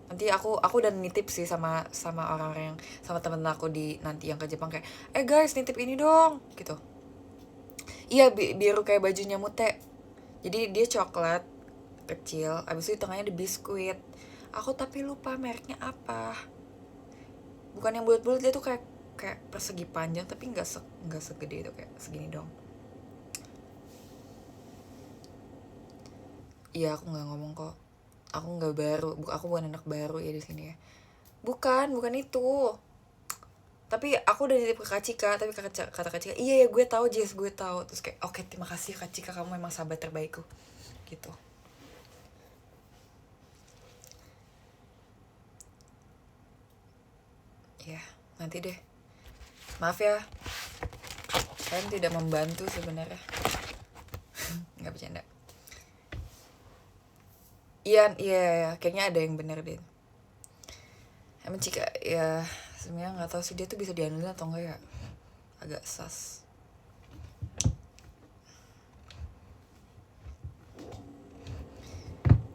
Nanti aku udah nitip sih sama orang-orang yang sama temen aku di nanti yang ke Jepang kayak, guys nitip ini dong gitu. Iya biru kayak bajunya Mute. Jadi dia coklat kecil, abis itu di tengahnya ada biskuit. Aku tapi lupa mereknya apa. Bukan yang bulat-bulat, dia tuh kayak persegi panjang tapi nggak segede itu, kayak segini dong. Iya aku nggak ngomong kok, aku nggak baru, aku bukan anak baru ya di sini ya. Bukan itu. Tapi aku udah nitip ke Kak Cika, tapi kata Kak Cika, iya ya gue tahu Jess, gue tahu. Terus kayak oke, terima kasih Kak Cika, kamu memang sahabat terbaikku gitu. Ya nanti deh, maaf ya kalian tidak membantu sebenarnya. Nggak bercanda. Iya kayaknya ada yang bener deh. Emang Cika ya sebenarnya nggak tahu sih dia tuh bisa diandelin atau enggak ya, agak sas.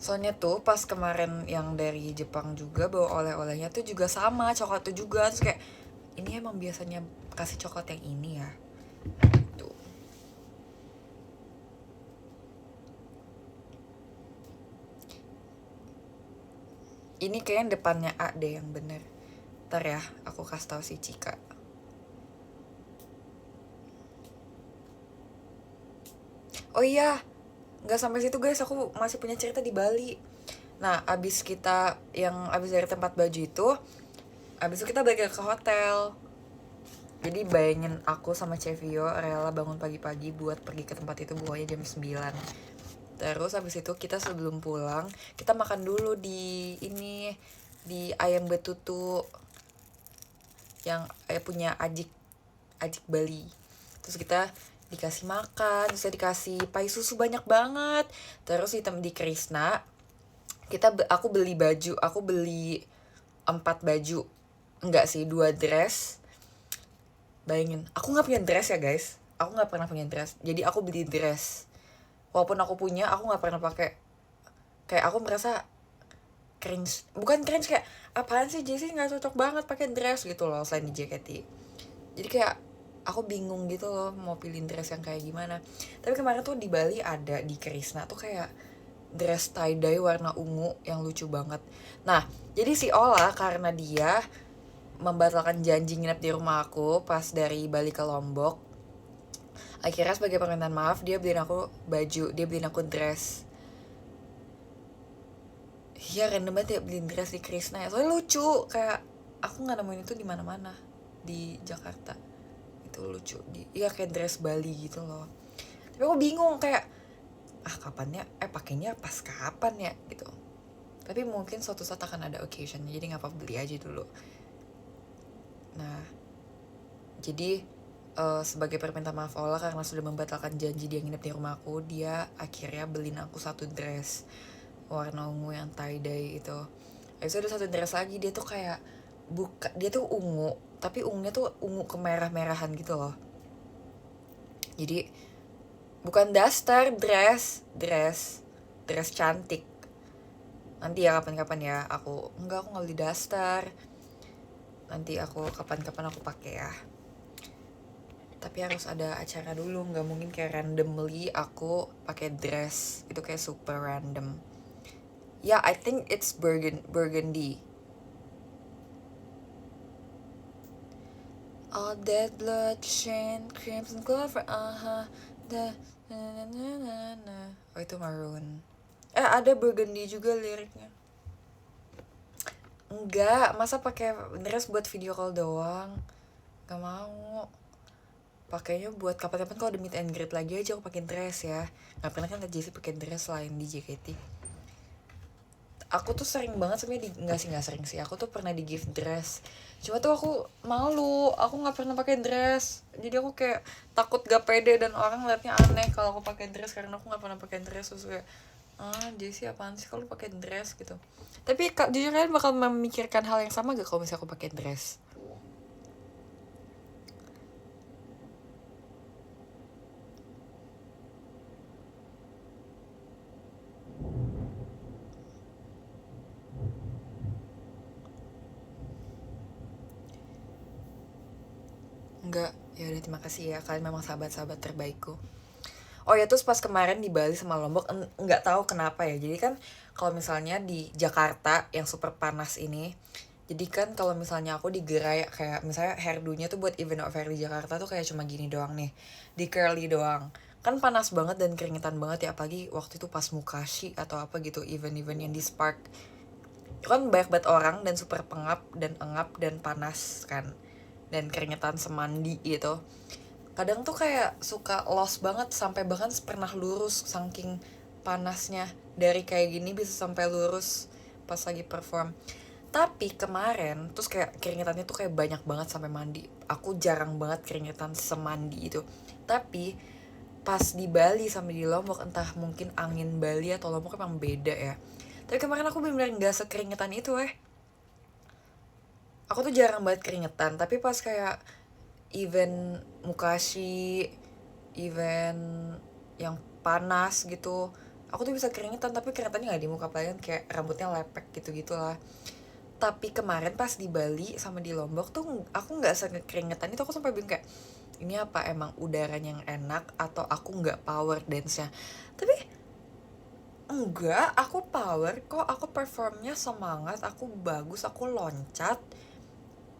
Soalnya tuh pas kemarin yang dari Jepang juga bawa oleh-olehnya tuh juga sama, coklat tuh juga. Terus kayak, ini emang biasanya kasih coklat yang ini ya. Tuh. Ini kayaknya depannya A deh yang bener. Ntar ya, aku kasih tahu si Cika. Oh iya, nggak sampai situ guys, aku masih punya cerita di Bali. Nah, abis dari tempat baju itu, abis itu kita balik ke hotel. Jadi bayangin aku sama Cevio rela bangun pagi-pagi buat pergi ke tempat itu, bukannya jam 9. Terus abis itu kita sebelum pulang, kita makan dulu di ayam betutu yang punya Ajik Bali. Terus kita dikasih makan, terus dikasih pai susu banyak banget. Terus di Krishna aku beli baju, aku beli 4 baju, enggak sih 2 dress. Bayangin, aku nggak punya dress ya guys, aku nggak pernah punya dress, jadi aku beli dress. Walaupun aku punya, aku nggak pernah pakai. Kayak aku merasa cringe, bukan cringe, kayak apaan sih Jessie nggak cocok banget pakai dress gitu loh selain di JKT. Jadi kayak aku bingung gitu loh mau pilih dress yang kayak gimana. Tapi kemarin tuh di Bali ada di Krisna tuh kayak dress tie dye warna ungu yang lucu banget. Nah, jadi si Ola karena dia membatalkan janji nginep di rumah aku pas dari Bali ke Lombok, akhirnya sebagai permintaan maaf dia beliin aku baju, dia beliin aku dress. Iya random banget ya beliin dress di Krisna ya, soalnya lucu, kayak aku nggak nemuin itu di mana-mana di Jakarta. Itu lucu, iya kayak dress Bali gitu loh. Tapi aku bingung kayak kapannya pakainya pas kapan ya gitu. Tapi mungkin suatu saat akan ada occasion, jadi nggak apa-apa beli aja dulu. Nah, jadi sebagai permintaan maaf Ola karena sudah membatalkan janji dia nginep di rumahku, dia akhirnya beliin aku satu dress warna ungu yang tie dye itu. Habis itu ada satu dress lagi, dia tuh kayak dia tuh ungu, tapi ungunya tuh ungu kemerah-merahan gitu loh. Jadi bukan daster, dress cantik. Nanti ya kapan-kapan ya aku nggak beli daster. Nanti aku kapan-kapan aku pakai ya. Tapi harus ada acara dulu, nggak mungkin kayak randomly aku pakai dress. Itu kayak super random. Yeah, I think it's burgundy. All that blood, shine, crimson clover, oh itu maroon. Ada burgundy juga liriknya. Enggak, masa pakai dress buat video call doang? Gak mau. Pakainya buat kapan-kapan kalau ada meet and greet lagi aja aku pakai dress ya. Gak pernah kan Jessie pakai dress selain di JKT. Aku tuh sering banget sebenarnya nggak sering sih. Aku tuh pernah di gift dress. Cuma tuh aku malu, aku nggak pernah pakai dress. Jadi aku kayak takut gak pede dan orang liatnya aneh kalau aku pakai dress karena aku nggak pernah pakai dress. Terus kayak Jessie apaan sih kalau pakai dress gitu. Tapi jujur kalian bakal memikirkan hal yang sama gak kalau misalnya aku pakai dress? Enggak, ya udah terima kasih ya, kalian memang sahabat-sahabat terbaikku. Oh ya, terus pas kemarin di Bali sama Lombok nggak tahu kenapa ya. Jadi kan kalau misalnya di Jakarta yang super panas ini, jadi kan kalau misalnya aku digerai kayak misalnya hairdo-nya tuh buat event fair di Jakarta tuh kayak cuma gini doang nih, di curly doang. Kan panas banget dan keringetan banget ya, apalagi waktu itu pas Mukashi atau apa gitu, event-event yang di Spark. Itu kan banyak banget orang dan super pengap dan engap dan panas kan. Dan keringetan semandi gitu. Kadang tuh kayak suka lost banget sampai bahkan pernah lurus saking panasnya. Dari kayak gini bisa sampai lurus pas lagi perform. Tapi kemarin terus kayak keringetannya tuh kayak banyak banget sampai mandi. Aku jarang banget keringetan semandi itu. Tapi pas di Bali sama di Lombok, entah mungkin angin Bali atau Lombok emang beda ya. Tapi kemarin aku bener-bener gak sekeringetan itu aku tuh jarang banget keringetan, tapi pas kayak event Mukashi, event yang panas gitu, aku tuh bisa keringetan, tapi keringetannya nggak di muka kalian, kayak rambutnya lepek gitu lah. Tapi kemarin pas di Bali sama di Lombok tuh aku nggak sekeringetan itu. Aku sampai bingung kayak ini apa emang udaranya yang enak atau aku nggak power dance-nya. Tapi enggak, aku power kok, aku performnya semangat, aku bagus, aku loncat.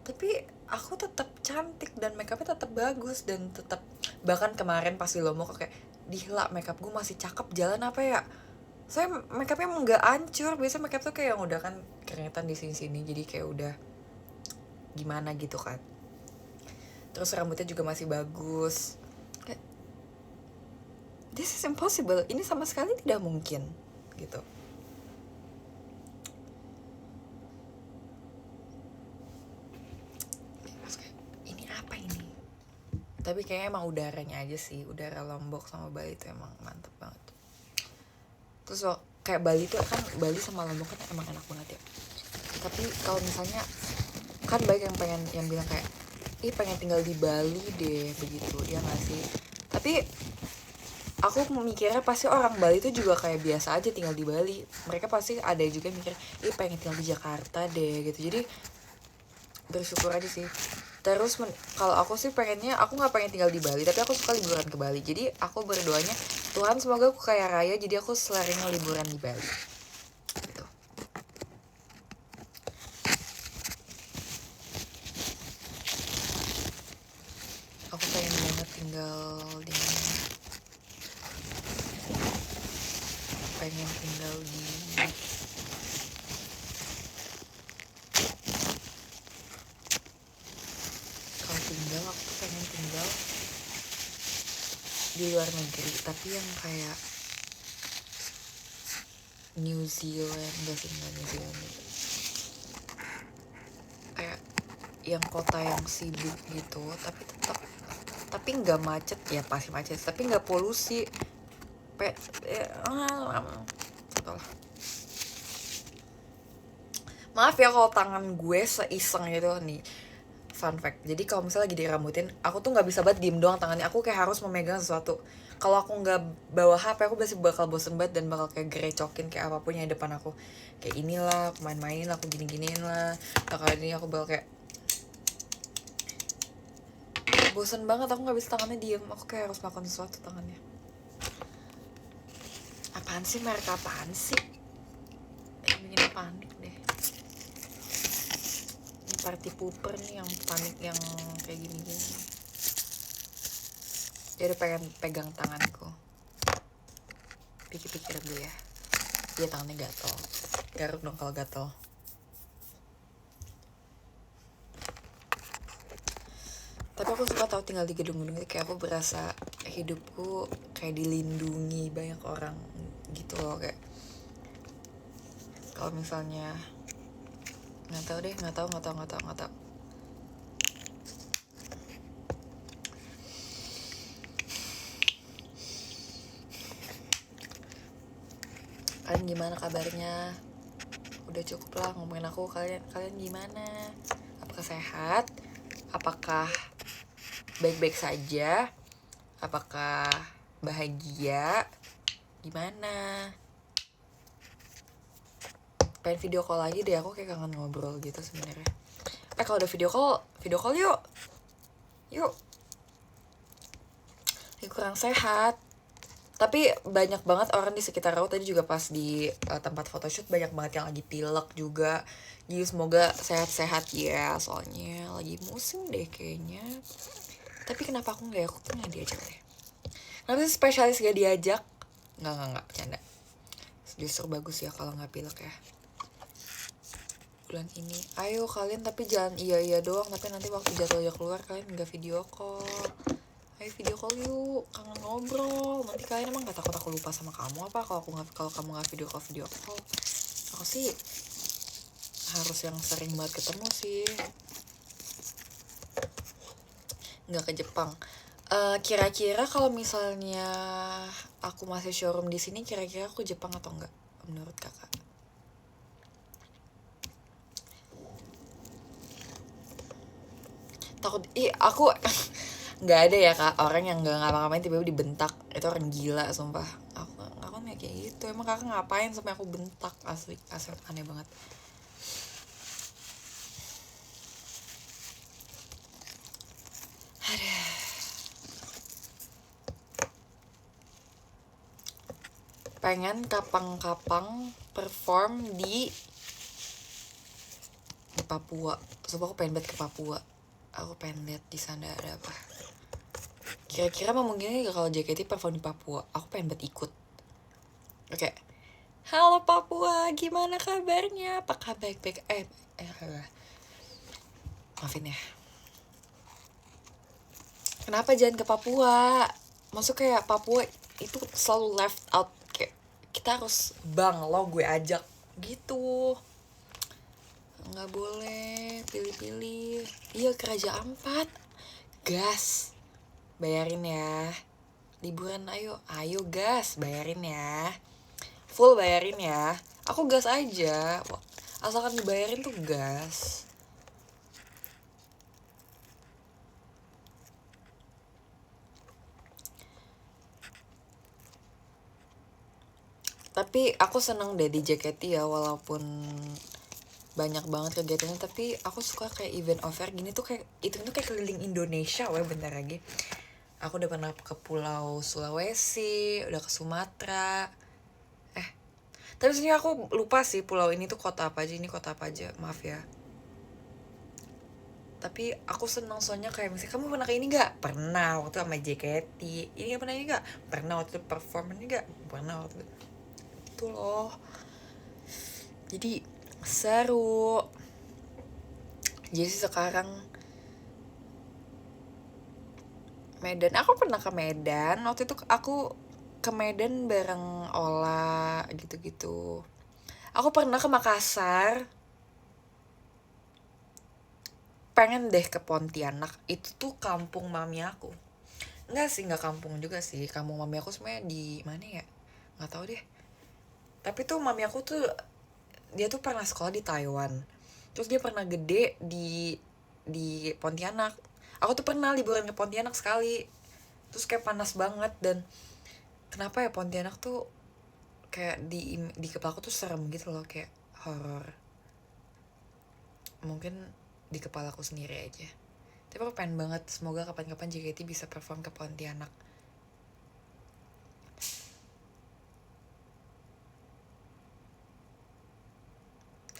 Tapi aku tetap cantik dan makeupnya tetap bagus dan tetap, bahkan kemarin pas di Lombok kayak dihla makeup gue masih cakep, jalan apa ya, saya makeupnya nggak hancur. Biasanya makeup tuh kayak yang udah kan keringetan di sini-sini jadi kayak udah gimana gitu kan. Terus rambutnya juga masih bagus. Kayak, this is impossible, ini sama sekali tidak mungkin gitu. Tapi kayaknya emang udaranya aja sih, udara Lombok sama Bali tuh emang mantep banget. Terus kayak Bali tuh kan, Bali sama Lombok kan emang enak banget ya. Tapi kalau misalnya kan banyak yang bilang kayak pengen tinggal di Bali deh begitu, ya nggak sih? Tapi aku mikirnya pasti orang Bali tuh juga kayak biasa aja tinggal di Bali. Mereka pasti ada juga mikir pengen tinggal di Jakarta deh gitu. Jadi bersyukur aja sih. Terus kalau aku sih pengennya, aku nggak pengen tinggal di Bali, tapi aku suka liburan ke Bali. Jadi aku berdoanya, Tuhan semoga aku kaya raya, jadi aku seleranya liburan di Bali. Gitu. Aku pengen banget tinggal di mana? Pengen tinggal di tinggal, aku tuh pengen tinggal di luar negeri, tapi yang kayak New Zealand, enggak sih, enggak New Zealand, kayak yang kota yang sibuk gitu, tapi nggak macet, ya pasti macet, tapi nggak polusi. Maaf ya kalau tangan gue seiseng gitu nih. Fun fact, jadi kalau misalnya lagi dirambutin, aku tuh nggak bisa banget diem doang tangannya, aku kayak harus memegang sesuatu. Kalau aku nggak bawa HP, aku pasti bakal bosen banget dan bakal kayak gerecokin kayak apapun yang di depan aku. Kayak inilah, aku main-mainin lah, aku gini-giniin lah. Nah kali ini aku bakal kayak bosen banget, aku nggak bisa tangannya diem, aku kayak harus melakukan sesuatu tangannya. Apaan sih, merek apaan sih? Bikin panik deh. Ini party pooper nih yang panik, yang kayak gini-gini. Dia udah pengen pegang tanganku. Pikir-pikir dulu ya. Dia tangannya gatel. Garuk dong kalau gatel. Tapi aku suka tahu tinggal di gedung-gedung itu, kayak aku berasa hidupku kayak dilindungi banyak orang gitu loh. Kayak kalau misalnya nggak tahu. Kalian gimana kabarnya? Udah cukup lah ngomongin aku. Kalian gimana? Apakah sehat? Apakah baik-baik saja? Apakah bahagia? Gimana? Pengen video call lagi deh, aku kayak kangen ngobrol gitu sebenarnya. Kalau udah video call yuk. Kurang sehat. Tapi banyak banget orang di sekitar aku tadi juga pas di tempat photoshoot, banyak banget yang lagi pilek juga. Jadi semoga sehat-sehat ya, soalnya lagi musim deh kayaknya. Tapi kenapa aku tuh nggak diajak deh? Kenapa sih spesialis gak diajak? Nggak, bercanda. Justru bagus ya kalau nggak pilek ya. Bulan ini, ayo kalian, tapi jangan iya doang, tapi nanti waktu jadwalnya keluar kalian nggak video call. Ayo video call yuk, kangen ngobrol. Nanti kalian emang gak takut aku lupa sama kamu apa kalau kamu nggak video call? Aku sih harus yang sering banget ketemu sih. Nggak ke Jepang. Kira-kira kalau misalnya aku masih showroom di sini, kira-kira aku Jepang atau enggak menurut kakak? Takut, aku nggak ada ya kak orang yang nggak ngapa-ngapain tiba-tiba dibentak, itu orang gila sumpah. Aku nggak kayak gitu. Emang kakak ngapain sampai aku bentak? Asli aneh banget. Pengen kapang-kapang perform di Papua. Sumpah aku pengen banget ke Papua. Aku pengen lihat di sana ada apa. Kira-kira memungkinkan gak kalau JKT perform di Papua? Aku pengen banget ikut. Oke. Halo Papua, gimana kabarnya? Apakah baik-baik? Maafin ya. Kenapa jangan ke Papua? Maksud kayak Papua itu selalu left out. Kayak kita harus lo gue ajak gitu. Nggak boleh pilih-pilih. Iya, Raja Ampat. Gas. Bayarin ya. Liburan ayo gas, bayarin ya. Full bayarin ya. Aku gas aja. Asalkan dibayarin tuh gas. Tapi aku seneng deh di JKT ya, walaupun banyak banget kegiatannya, tapi aku suka kayak event offer gini tuh, kayak itu tuh kayak keliling Indonesia. Wah, bentar lagi aku udah pernah ke Pulau Sulawesi, udah ke Sumatera. Tapi sebenarnya aku lupa sih pulau ini tuh kota apa aja, ini kota apa aja, maaf ya. Tapi aku seneng soalnya kayak misalnya, kamu pernah ke ini gak? Pernah, waktu sama JKT. Ini gak pernah, ini gak? Pernah waktu itu perform ini gak? Pernah waktu itu loh. Jadi seru. Jadi sekarang Medan, aku pernah ke Medan. Waktu itu aku ke Medan bareng Ola gitu-gitu. Aku pernah ke Makassar. Pengen deh ke Pontianak. Itu tuh kampung mami aku. Enggak sih, enggak kampung juga sih. Kampung mami aku sebenarnya di mana ya? Nggak tahu deh. Tapi tuh mami aku tuh, dia tuh pernah sekolah di Taiwan. Terus dia pernah gede di Pontianak. Aku tuh pernah liburan ke Pontianak sekali. Terus kayak panas banget, dan kenapa ya Pontianak tuh kayak di kepala aku tuh serem gitu loh, kayak horor. Mungkin di kepala aku sendiri aja. Tapi aku pengen banget, semoga kapan-kapan JKT bisa perform ke Pontianak.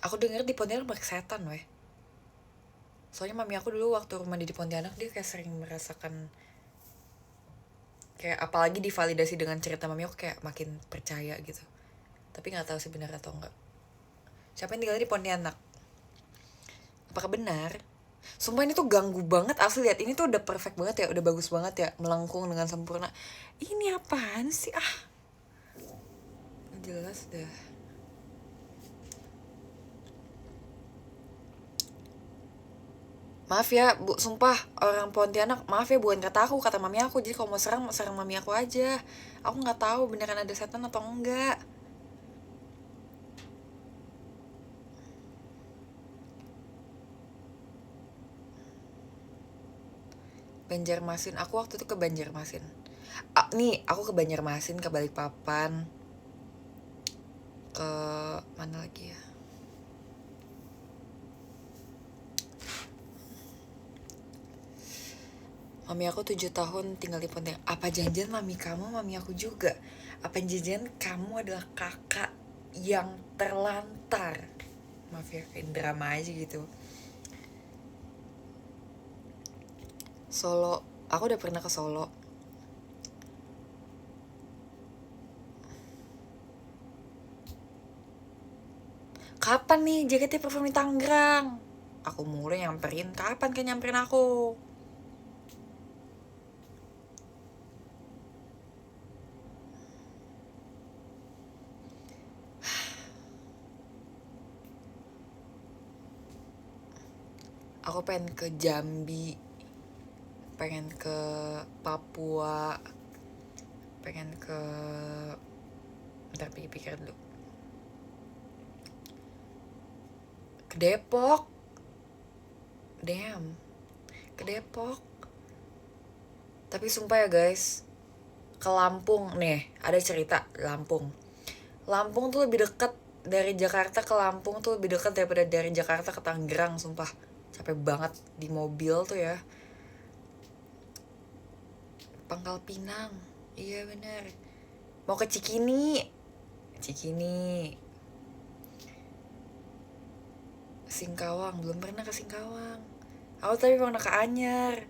Aku denger di Pontianak banyak setan weh. Soalnya mami aku dulu waktu rumah di Pontianak, dia kayak sering merasakan, kayak apalagi divalidasi dengan cerita mami aku, kayak makin percaya gitu. Tapi nggak tahu sih benar atau enggak. Siapa yang tinggal di Pontianak? Apakah benar? Sumpah ini tuh ganggu banget asli, lihat ini tuh udah perfect banget ya, udah bagus banget ya, melengkung dengan sempurna. Ini apaan sih ah? Jelas dah. Maaf ya bu, sumpah orang Pontianak, maaf ya, bukan kata aku, kata mami aku. Jadi kalau mau serang mami aku aja. Aku nggak tahu beneran ada setan atau enggak. Banjarmasin, aku waktu itu ke Banjarmasin. Nih aku ke Banjarmasin, ke Balikpapan, ke mana lagi ya? Mami aku 7 tahun tinggal di Pontianak. Apa janjian mami kamu mami aku juga? Apa janjian kamu adalah kakak yang terlantar? Maaf ya, kayak drama aja gitu. Solo, aku udah pernah ke Solo. Kapan nih JKT perform di Tangerang? Aku mulai nyamperin, kapan kan nyamperin aku? Aku pengen ke Jambi, pengen ke Papua, pengen ke, bentar pikir-pikir dulu, ke Depok. Damn, ke Depok. Tapi sumpah ya guys, ke Lampung nih, ada cerita Lampung. Lampung tuh lebih deket dari Jakarta, ke Lampung tuh lebih dekat daripada dari Jakarta ke Tangerang, sumpah. Capek banget di mobil tuh ya. Pangkal Pinang, iya bener. Mau ke Cikini, Cikini. Singkawang, belum pernah ke Singkawang. Aku tapi pernah ke Anyer.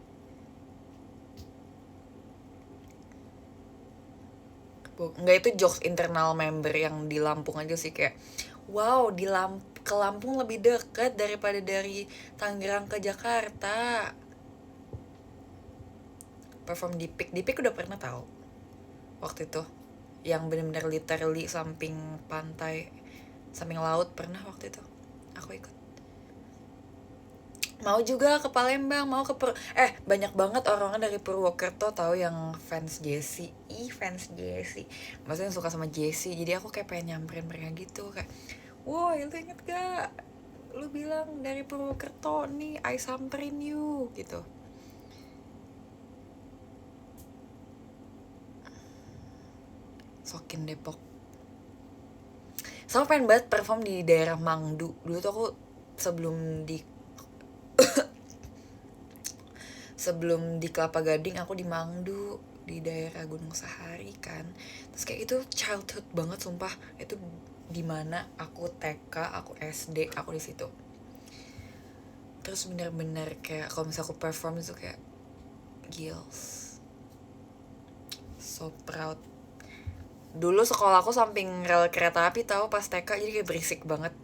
Enggak, itu jokes internal member yang di Lampung aja sih, kayak wow, ke Lampung lebih dekat daripada dari Tangerang ke Jakarta. Perform di Peak udah pernah tahu waktu itu, yang bener-bener literally samping pantai, samping laut, pernah waktu itu aku ikut. Mau juga ke Palembang, mau ke banyak banget orang dari Purwokerto tahu yang fans Jessie. Fans Jessie, maksudnya suka sama Jessie. Jadi aku kayak pengen nyamperin mereka gitu, kayak woi lu inget gak, lu bilang dari Purwokerto nih, I samperin you gitu. Sokin Depok. Sama pengen banget perform di daerah Mangdu. Dulu tuh aku sebelum di Kelapa Gading aku di Mangdu, di daerah Gunung Sahari kan. Terus kayak itu childhood banget sumpah. Itu dimana aku TK, aku SD, aku di situ. Terus bener-bener kayak kalau misalnya aku perform itu kayak gils, so proud. Dulu sekolah aku samping rel kereta api tahu pas TK, jadi kayak berisik banget.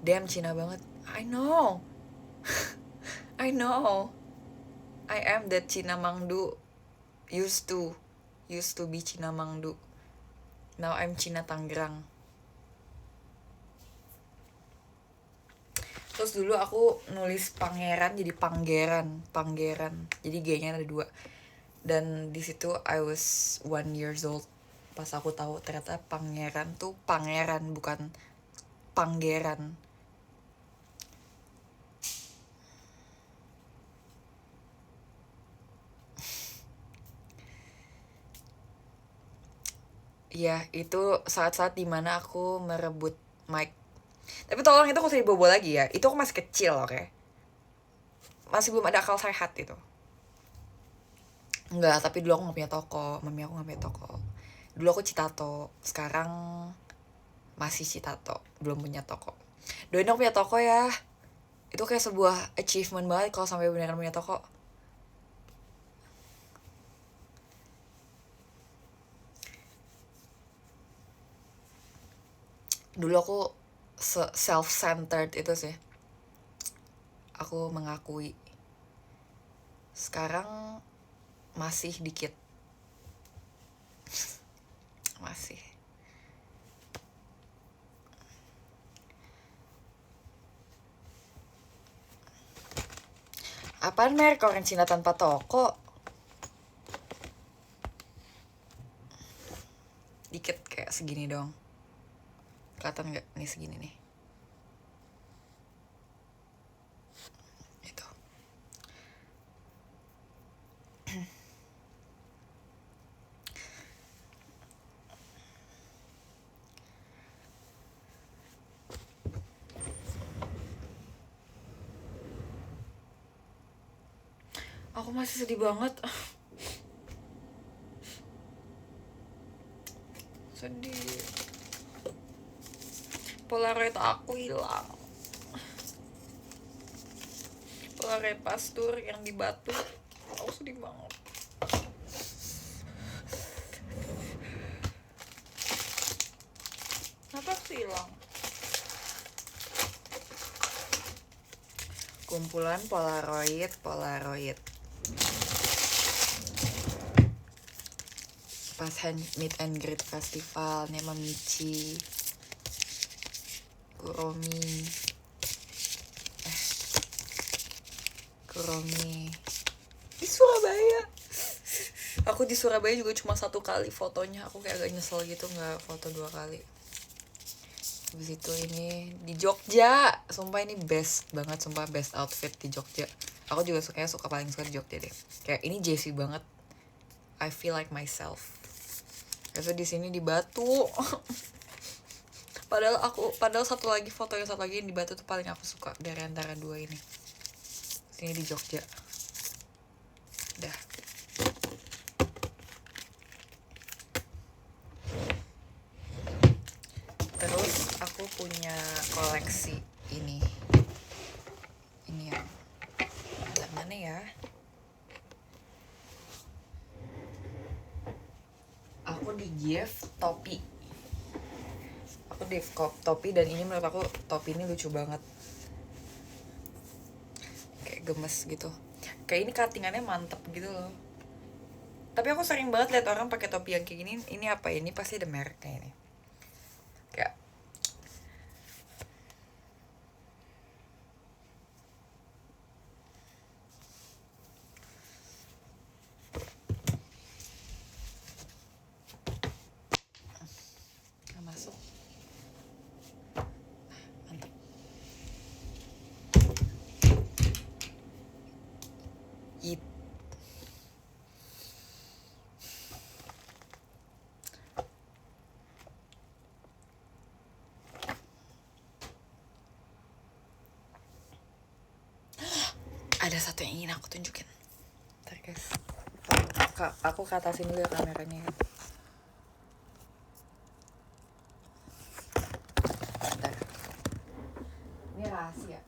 Damn, Cina banget. I know. I know. I am that Cina Mangdu. Used to be Cina Mangdu. Now I'm Cina Tangerang. Terus dulu aku nulis pangeran jadi Panggeran. Jadi G-nya ada 2. Dan di situ I was 1 years old pas aku tahu ternyata pangeran tuh pangeran bukan panggeran. Iya, itu saat-saat dimana aku merebut mic. Tapi tolong itu aku usah dibawa lagi ya. Itu aku masih kecil, oke? Masih belum ada akal sehat itu. Enggak, tapi dulu aku gak punya toko. Mami aku gak punya toko. Dulu aku Citato. Sekarang masih Citato. Belum punya toko. Doain aku punya toko ya. Itu kayak sebuah achievement banget kalau sampai beneran punya toko. Dulu aku self-centered itu sih. Aku mengakui. Sekarang masih dikit. Masih. Apaan Mer? Orang Cina tanpa toko? Dikit kayak segini dong. Kelihatan nggak? Nih segini nih. Itu. Aku masih sedih banget. Sedih. Polaroid aku hilang. Polaroid pastur yang di Batu. Aku sedih banget. Kenapa sih hilang? Kumpulan Polaroid. Pas meet and greet festival, Nema Michi, Kuromi di Surabaya. Aku di Surabaya juga cuma 1 kali fotonya. Aku kayak agak nyesel gitu nggak foto 2 kali. Habis itu ini di Jogja. Sumpah ini best banget, sumpah best outfit di Jogja. Aku juga paling suka di Jogja deh. Kayak ini Jessie banget. I feel like myself. Terus di sini di Batu. Padahal satu lagi di Batu tuh paling aku suka dari antara 2 ini. Sini di Jogja. Dah. Terus aku punya koleksi ini yang ada mana ya? Aku di gift topi. Aku di topi dan ini menurut aku topi ini lucu banget. Kayak gemes gitu. Kayak ini cuttingannya mantep gitu loh. Tapi aku sering banget lihat orang pakai topi yang kayak gini. Ini apa ini? Pasti ada mereknya ini. Kayak nggak masuk. Mantep. ada satu yang ingin aku tunjukin. Ntar guys, aku ke atasin dulu ya kameranya ya. Bentar. Ini rahasia.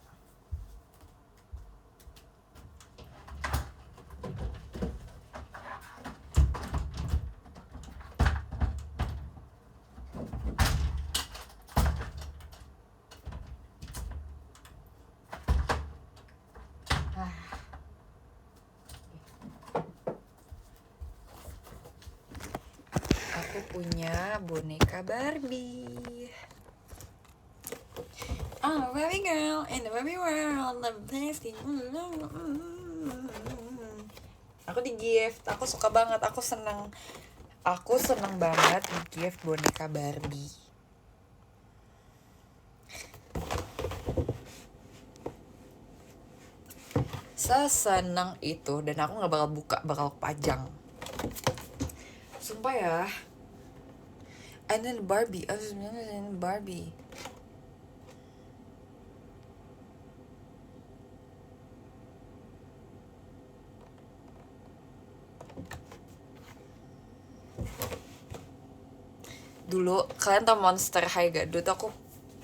Aku punya boneka Barbie. I'm a Barbie girl in the Barbie world. The best thing. Aku di gift, aku suka banget, aku seneng banget di gift boneka Barbie. Seseneng itu, dan aku nggak bakal buka, bakal pajang. Sumpah ya. And then Barbie, Barbie. Dulu kalian tau Monster High gak? Dulu tuh aku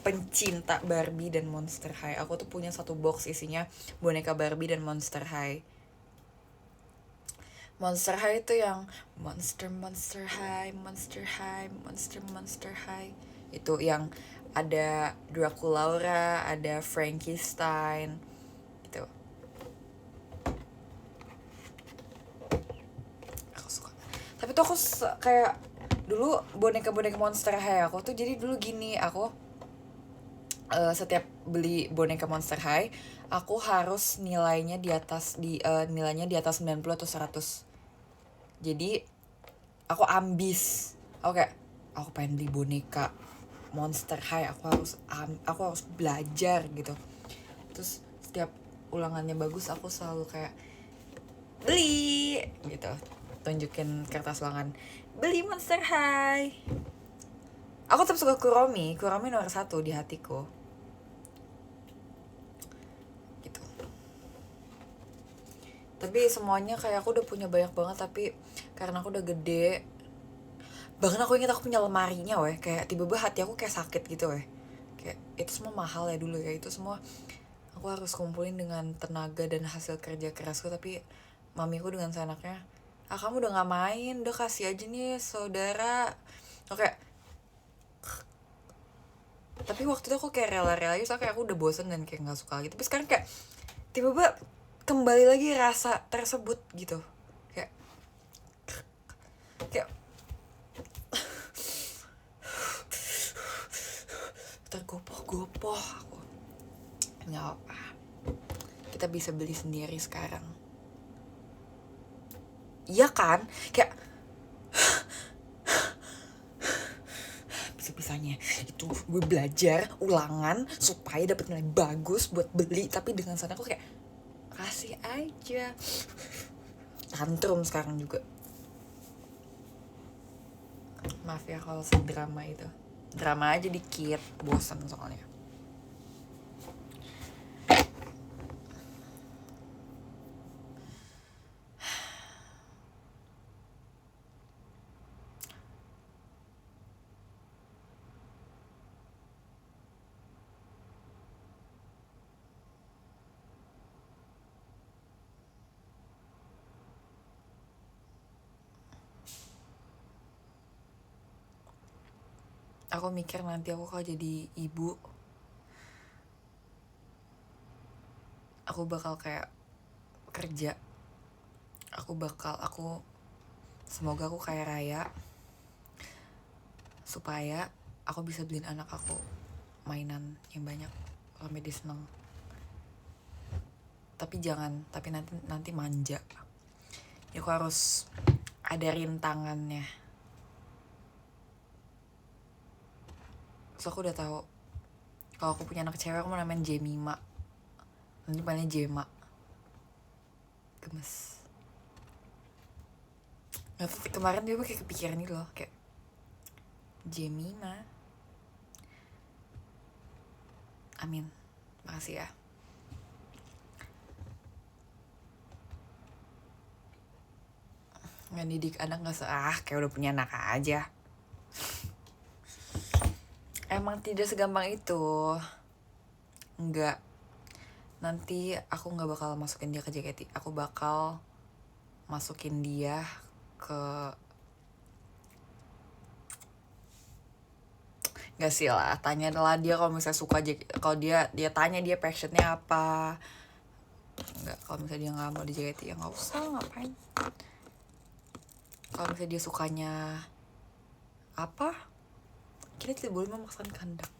pencinta Barbie dan Monster High. Aku tuh punya satu box isinya boneka Barbie dan Monster High. Monster High itu yang Monster High, Monster High, Monster High. Itu yang ada Draculaura, ada Frankenstein gitu. Aku suka. Tapi tuh aku kayak dulu boneka-boneka Monster High aku tuh jadi dulu gini, aku setiap beli boneka Monster High, aku harus nilainya di atas nilainya di atas 90 atau 100. Jadi aku ambis. Aku pengen beli boneka Monster High, aku harus belajar gitu. Terus setiap ulangannya bagus aku selalu kayak beli gitu, tunjukin kertas ulangan, beli Monster High. Aku tetap suka Kuromi nomor 1 di hatiku gitu. Tapi semuanya kayak aku udah punya banyak banget, tapi karena aku udah gede, bahkan aku ingat aku punya lemarinya weh, kayak tiba-tiba hati aku kayak sakit gitu weh, kayak itu semua mahal ya dulu ya, itu semua aku harus kumpulin dengan tenaga dan hasil kerja kerasku. Tapi mamiku dengan seenaknya, kamu udah gak main, udah kasih aja nih saudara. Oke. Tapi waktu itu aku kayak rela-rela aja, soalnya kayak aku udah bosen dan kayak gak suka lagi. Tapi sekarang kayak tiba-tiba kembali lagi rasa tersebut gitu, kayak tergopoh-gopoh aku. Nggak apa, kita bisa beli sendiri sekarang, iya kan? Kayak bisa-bisanya itu gue belajar ulangan supaya dapat nilai bagus buat beli, tapi dengan sana aku kayak kasih aja. Tantrum sekarang juga. Maaf ya kalau sedrama itu, drama aja dikit, bosan soalnya. Aku mikir nanti aku kalau jadi ibu, aku bakal kayak kerja, semoga aku kaya raya supaya aku bisa beliin anak aku mainan yang banyak sampai dia seneng. Tapi nanti manja ya, aku harus ada rintangannya. So aku udah tahu kalau aku punya anak cewek aku mau namain Jemima, nanti panggilnya Jema, gemes. Nggak, kemarin dia kayak kepikiran gitu loh, kayak Jemima. Amin, makasih ya. ngedidik anak kayak udah punya anak aja. Emang tidak segampang itu. Enggak. Nanti aku gak bakal masukin dia ke JKT. Aku bakal masukin dia ke... Gak sih lah, tanyalah dia kalau misalnya suka kalau dia tanya dia passionnya apa. Enggak, kalau misalnya dia nggak mau di JKT ya nggak usah, ngapain. Kalau misalnya dia sukanya apa, kita tidak boleh memaksakan kehendak.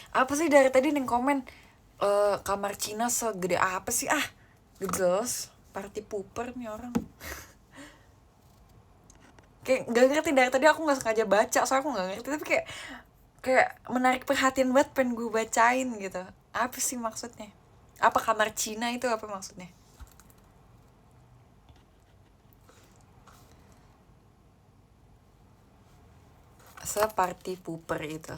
Apa sih dari tadi neng komen kamar Cina segede apa sih gak jelas, party pooper nih orang. Kayak gak ngerti, dari tadi aku gak sengaja baca soalnya aku gak ngerti, tapi kayak menarik perhatian banget, pengen gue bacain gitu. Apa sih maksudnya? Apa kamar Cina itu apa maksudnya? Separty pooper itu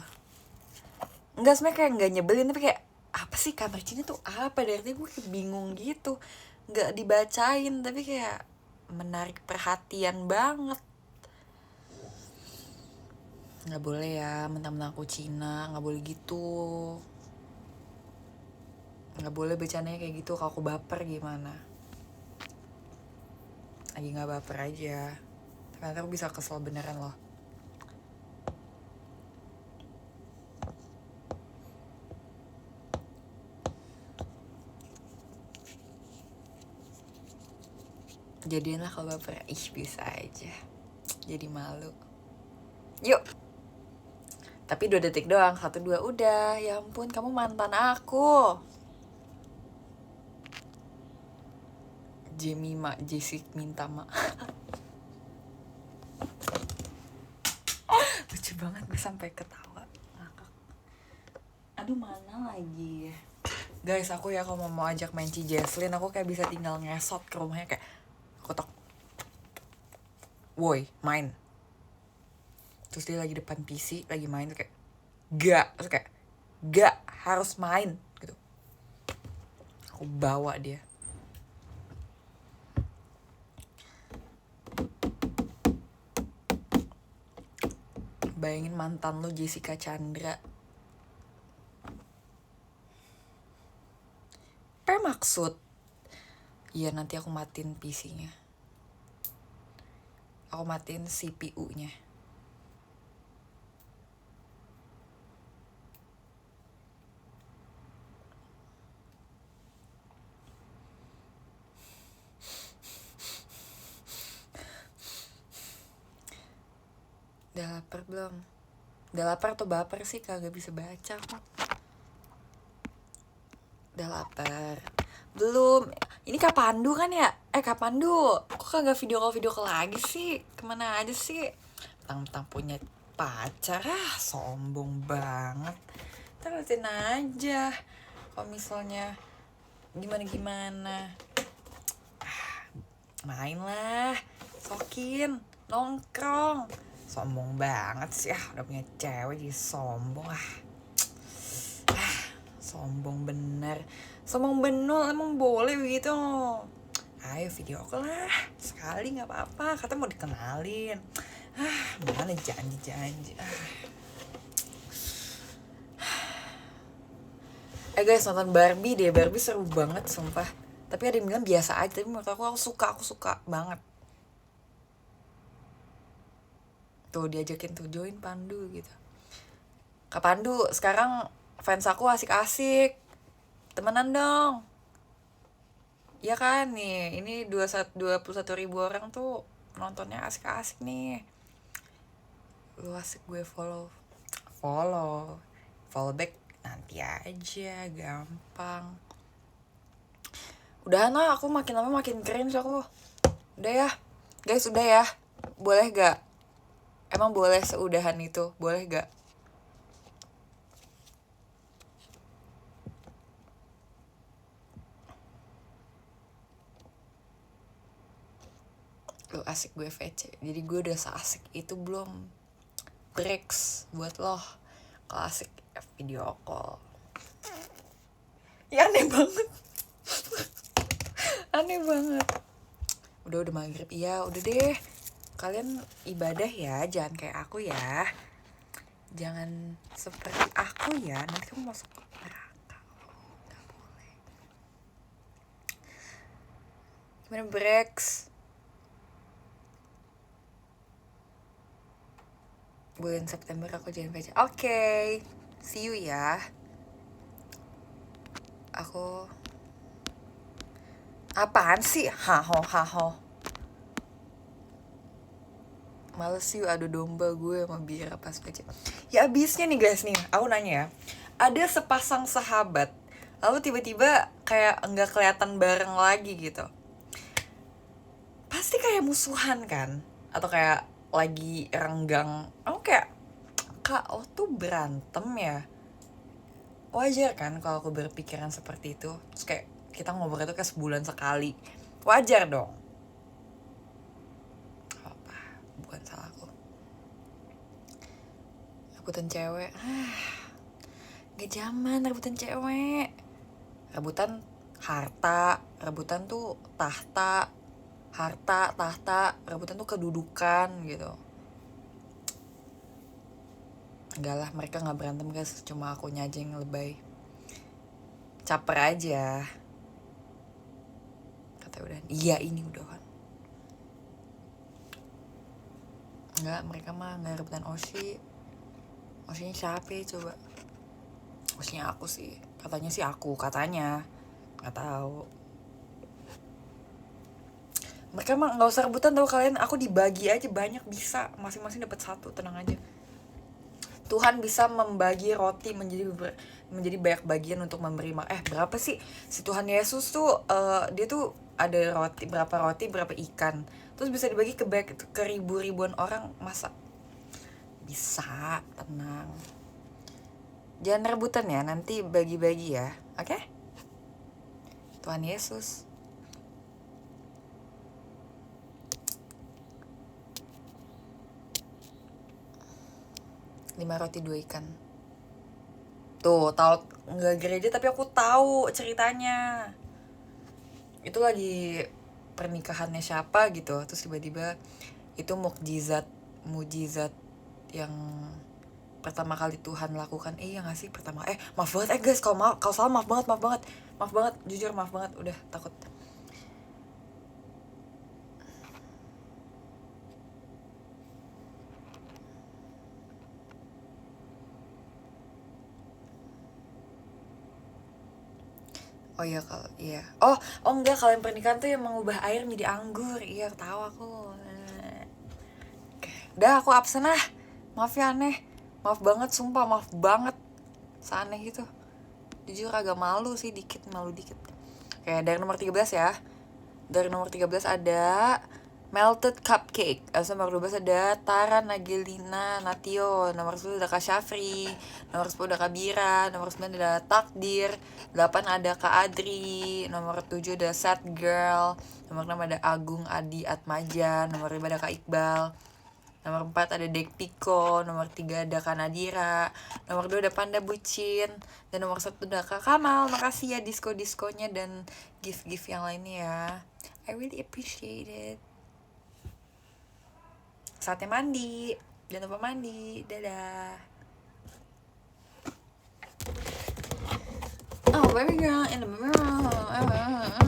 enggak, sebenernya kayak gak nyebelin, tapi kayak apa sih kamar Cina tuh apa, dari tadi gue kayak bingung gitu, gak dibacain tapi kayak menarik perhatian banget. Nggak boleh ya mentang-mentang aku Cina, nggak boleh gitu, nggak boleh bercandanya kayak gitu. Kalau aku baper gimana? Lagi nggak baper aja, ternyata aku bisa kesel beneran loh. Jadiin lah kalau baper. Bisa aja, jadi malu. Yuk. Tapi 2 detik doang, 1, 2 udah. Ya ampun, kamu mantan aku. Jemima, Jessica minta ma. Lucu banget, gue sampai ketawa ngakak. Aduh, mana lagi? Guys, aku ya kalau mau ajak main Ci Jesslyn, aku kayak bisa tinggal ngesot ke rumahnya, kayak kotak. Woi, main. Terus dia lagi depan PC, lagi main tuh kayak gak harus main gitu. Aku bawa dia. Bayangin mantan lu Jessica Chandra. Apa maksud? Iya, nanti aku matiin PC-nya. Aku matiin CPU-nya. Udah lapar belum? Udah lapar atau baper sih, kagak bisa baca kok. Udah lapar belum? Ini Kak Pandu kan ya? Kak Pandu, kok kagak video call lagi sih? Kemana aja sih? Tentang punya pacar, sombong banget. Terusin aja kalau misalnya gimana. Main lah, sokin, nongkrong. Sombong banget sih, udah punya cewek jadi sombong. Sombong bener, sombong benul, emang boleh begitu? Ayo video call lah, sekali gak apa-apa, katanya mau dikenalin. Mana janji. Guys, nonton Barbie deh, Barbie seru banget sumpah. Tapi ada yang bilang biasa aja, tapi menurut aku suka banget. Tuh diajakin tuh join Pandu gitu. Kak Pandu, sekarang fans aku asik-asik, temenan dong. Ya kan nih, ini 21.000 orang tuh nontonnya asik-asik nih. Lu asik gue follow back nanti aja, gampang. Udah nah, aku makin lama makin cringe aku. Udah ya guys, udah ya. Boleh gak? Emang boleh seudahan itu? Boleh gak? Lu asik gue VC, jadi gue udah seasik itu belum? Breaks buat lo kalau asik video call. Ya aneh banget. Aneh banget. Udah maghrib. Iya udah deh, kalian ibadah ya, jangan kayak aku ya, jangan seperti aku ya, nanti kamu masuk neraka. Gak boleh. Gimana Brex? Bulan September aku jadi VC. Oke, see you ya. Aku apaan sih? Haho. Males sih adu domba gue sama Bira pas VC. Ya abisnya nih guys nih, aku nanya ya. Ada sepasang sahabat, lalu tiba-tiba kayak enggak kelihatan bareng lagi gitu. Pasti kayak musuhan kan? Atau kayak lagi renggang. Aku kayak, Kak, lo tuh berantem ya? Wajar kan kalau aku berpikiran seperti itu. Terus kayak kita ngobrol itu kayak sebulan sekali. Wajar dong. Apa? Bukan salah aku. Rebutan cewek. Gak zaman rebutan cewek. Rebutan harta. Rebutan tuh tahta. Harta, tahta. Rebutan tuh kedudukan gitu. Enggak lah, mereka gak berantem guys. Cuma akunya aja yang lebay. Caper aja. Kata udah, iya ini udah kan. Enggak, mereka mah gak rebutan Oshi. Oshinya siapa ya coba? Oshinya aku sih. Katanya sih aku, katanya. Gak tahu. Mereka mah gak usah rebutan tau kalian. Aku dibagi aja banyak bisa. Masing-masing dapat satu, tenang aja. Tuhan bisa membagi roti menjadi banyak bagian untuk memberi. Berapa sih si Tuhan Yesus tuh dia tuh ada roti berapa ikan, terus bisa dibagi ke ribuan orang. Masa bisa? Tenang, jangan rebutan ya, nanti bagi-bagi ya, oke? Tuhan Yesus. Lima roti 2 ikan. Tuh, tahu nggak gereja tapi aku tahu ceritanya. Itu lagi pernikahannya siapa gitu, terus tiba-tiba itu mukjizat yang pertama kali Tuhan lakukan. Iya nggak sih pertama? Maaf banget guys, kalau salah maaf banget, jujur maaf banget, udah takut. Oh iya kalau iya. Oh enggak, kalau yang pernikahan tuh yang mengubah air menjadi anggur. Iya tahu aku. Udah aku absen lah. Maaf ya aneh. Maaf banget sumpah, maaf banget. Seaneh gitu. Jujur agak malu sih, malu dikit. Oke, dari nomor 13 ya. Dari nomor 13 ada Melted Cupcake. Nomor 12 ada Tara Nagelina Natio. Nomor 10 ada Kak Syafri. Nomor 10 ada Kak Bira. Nomor 9 ada Takdir. 8 ada Kak Adri. Nomor 7 ada Sad Girl. Nomor 6 ada Agung Adi Atmaja. Nomor 5 ada Kak Iqbal. Nomor 4 ada Dek Piko. Nomor 3 ada Kak Nadira. Nomor 2 ada Panda Bucin. Dan nomor 1 ada Kak Kamal. Makasih ya disko-diskonya dan gift-gift yang lainnya ya. I really appreciate it. Saatnya mandi. Jangan lupa mandi. Dadah. Oh, baby girl in the mirror.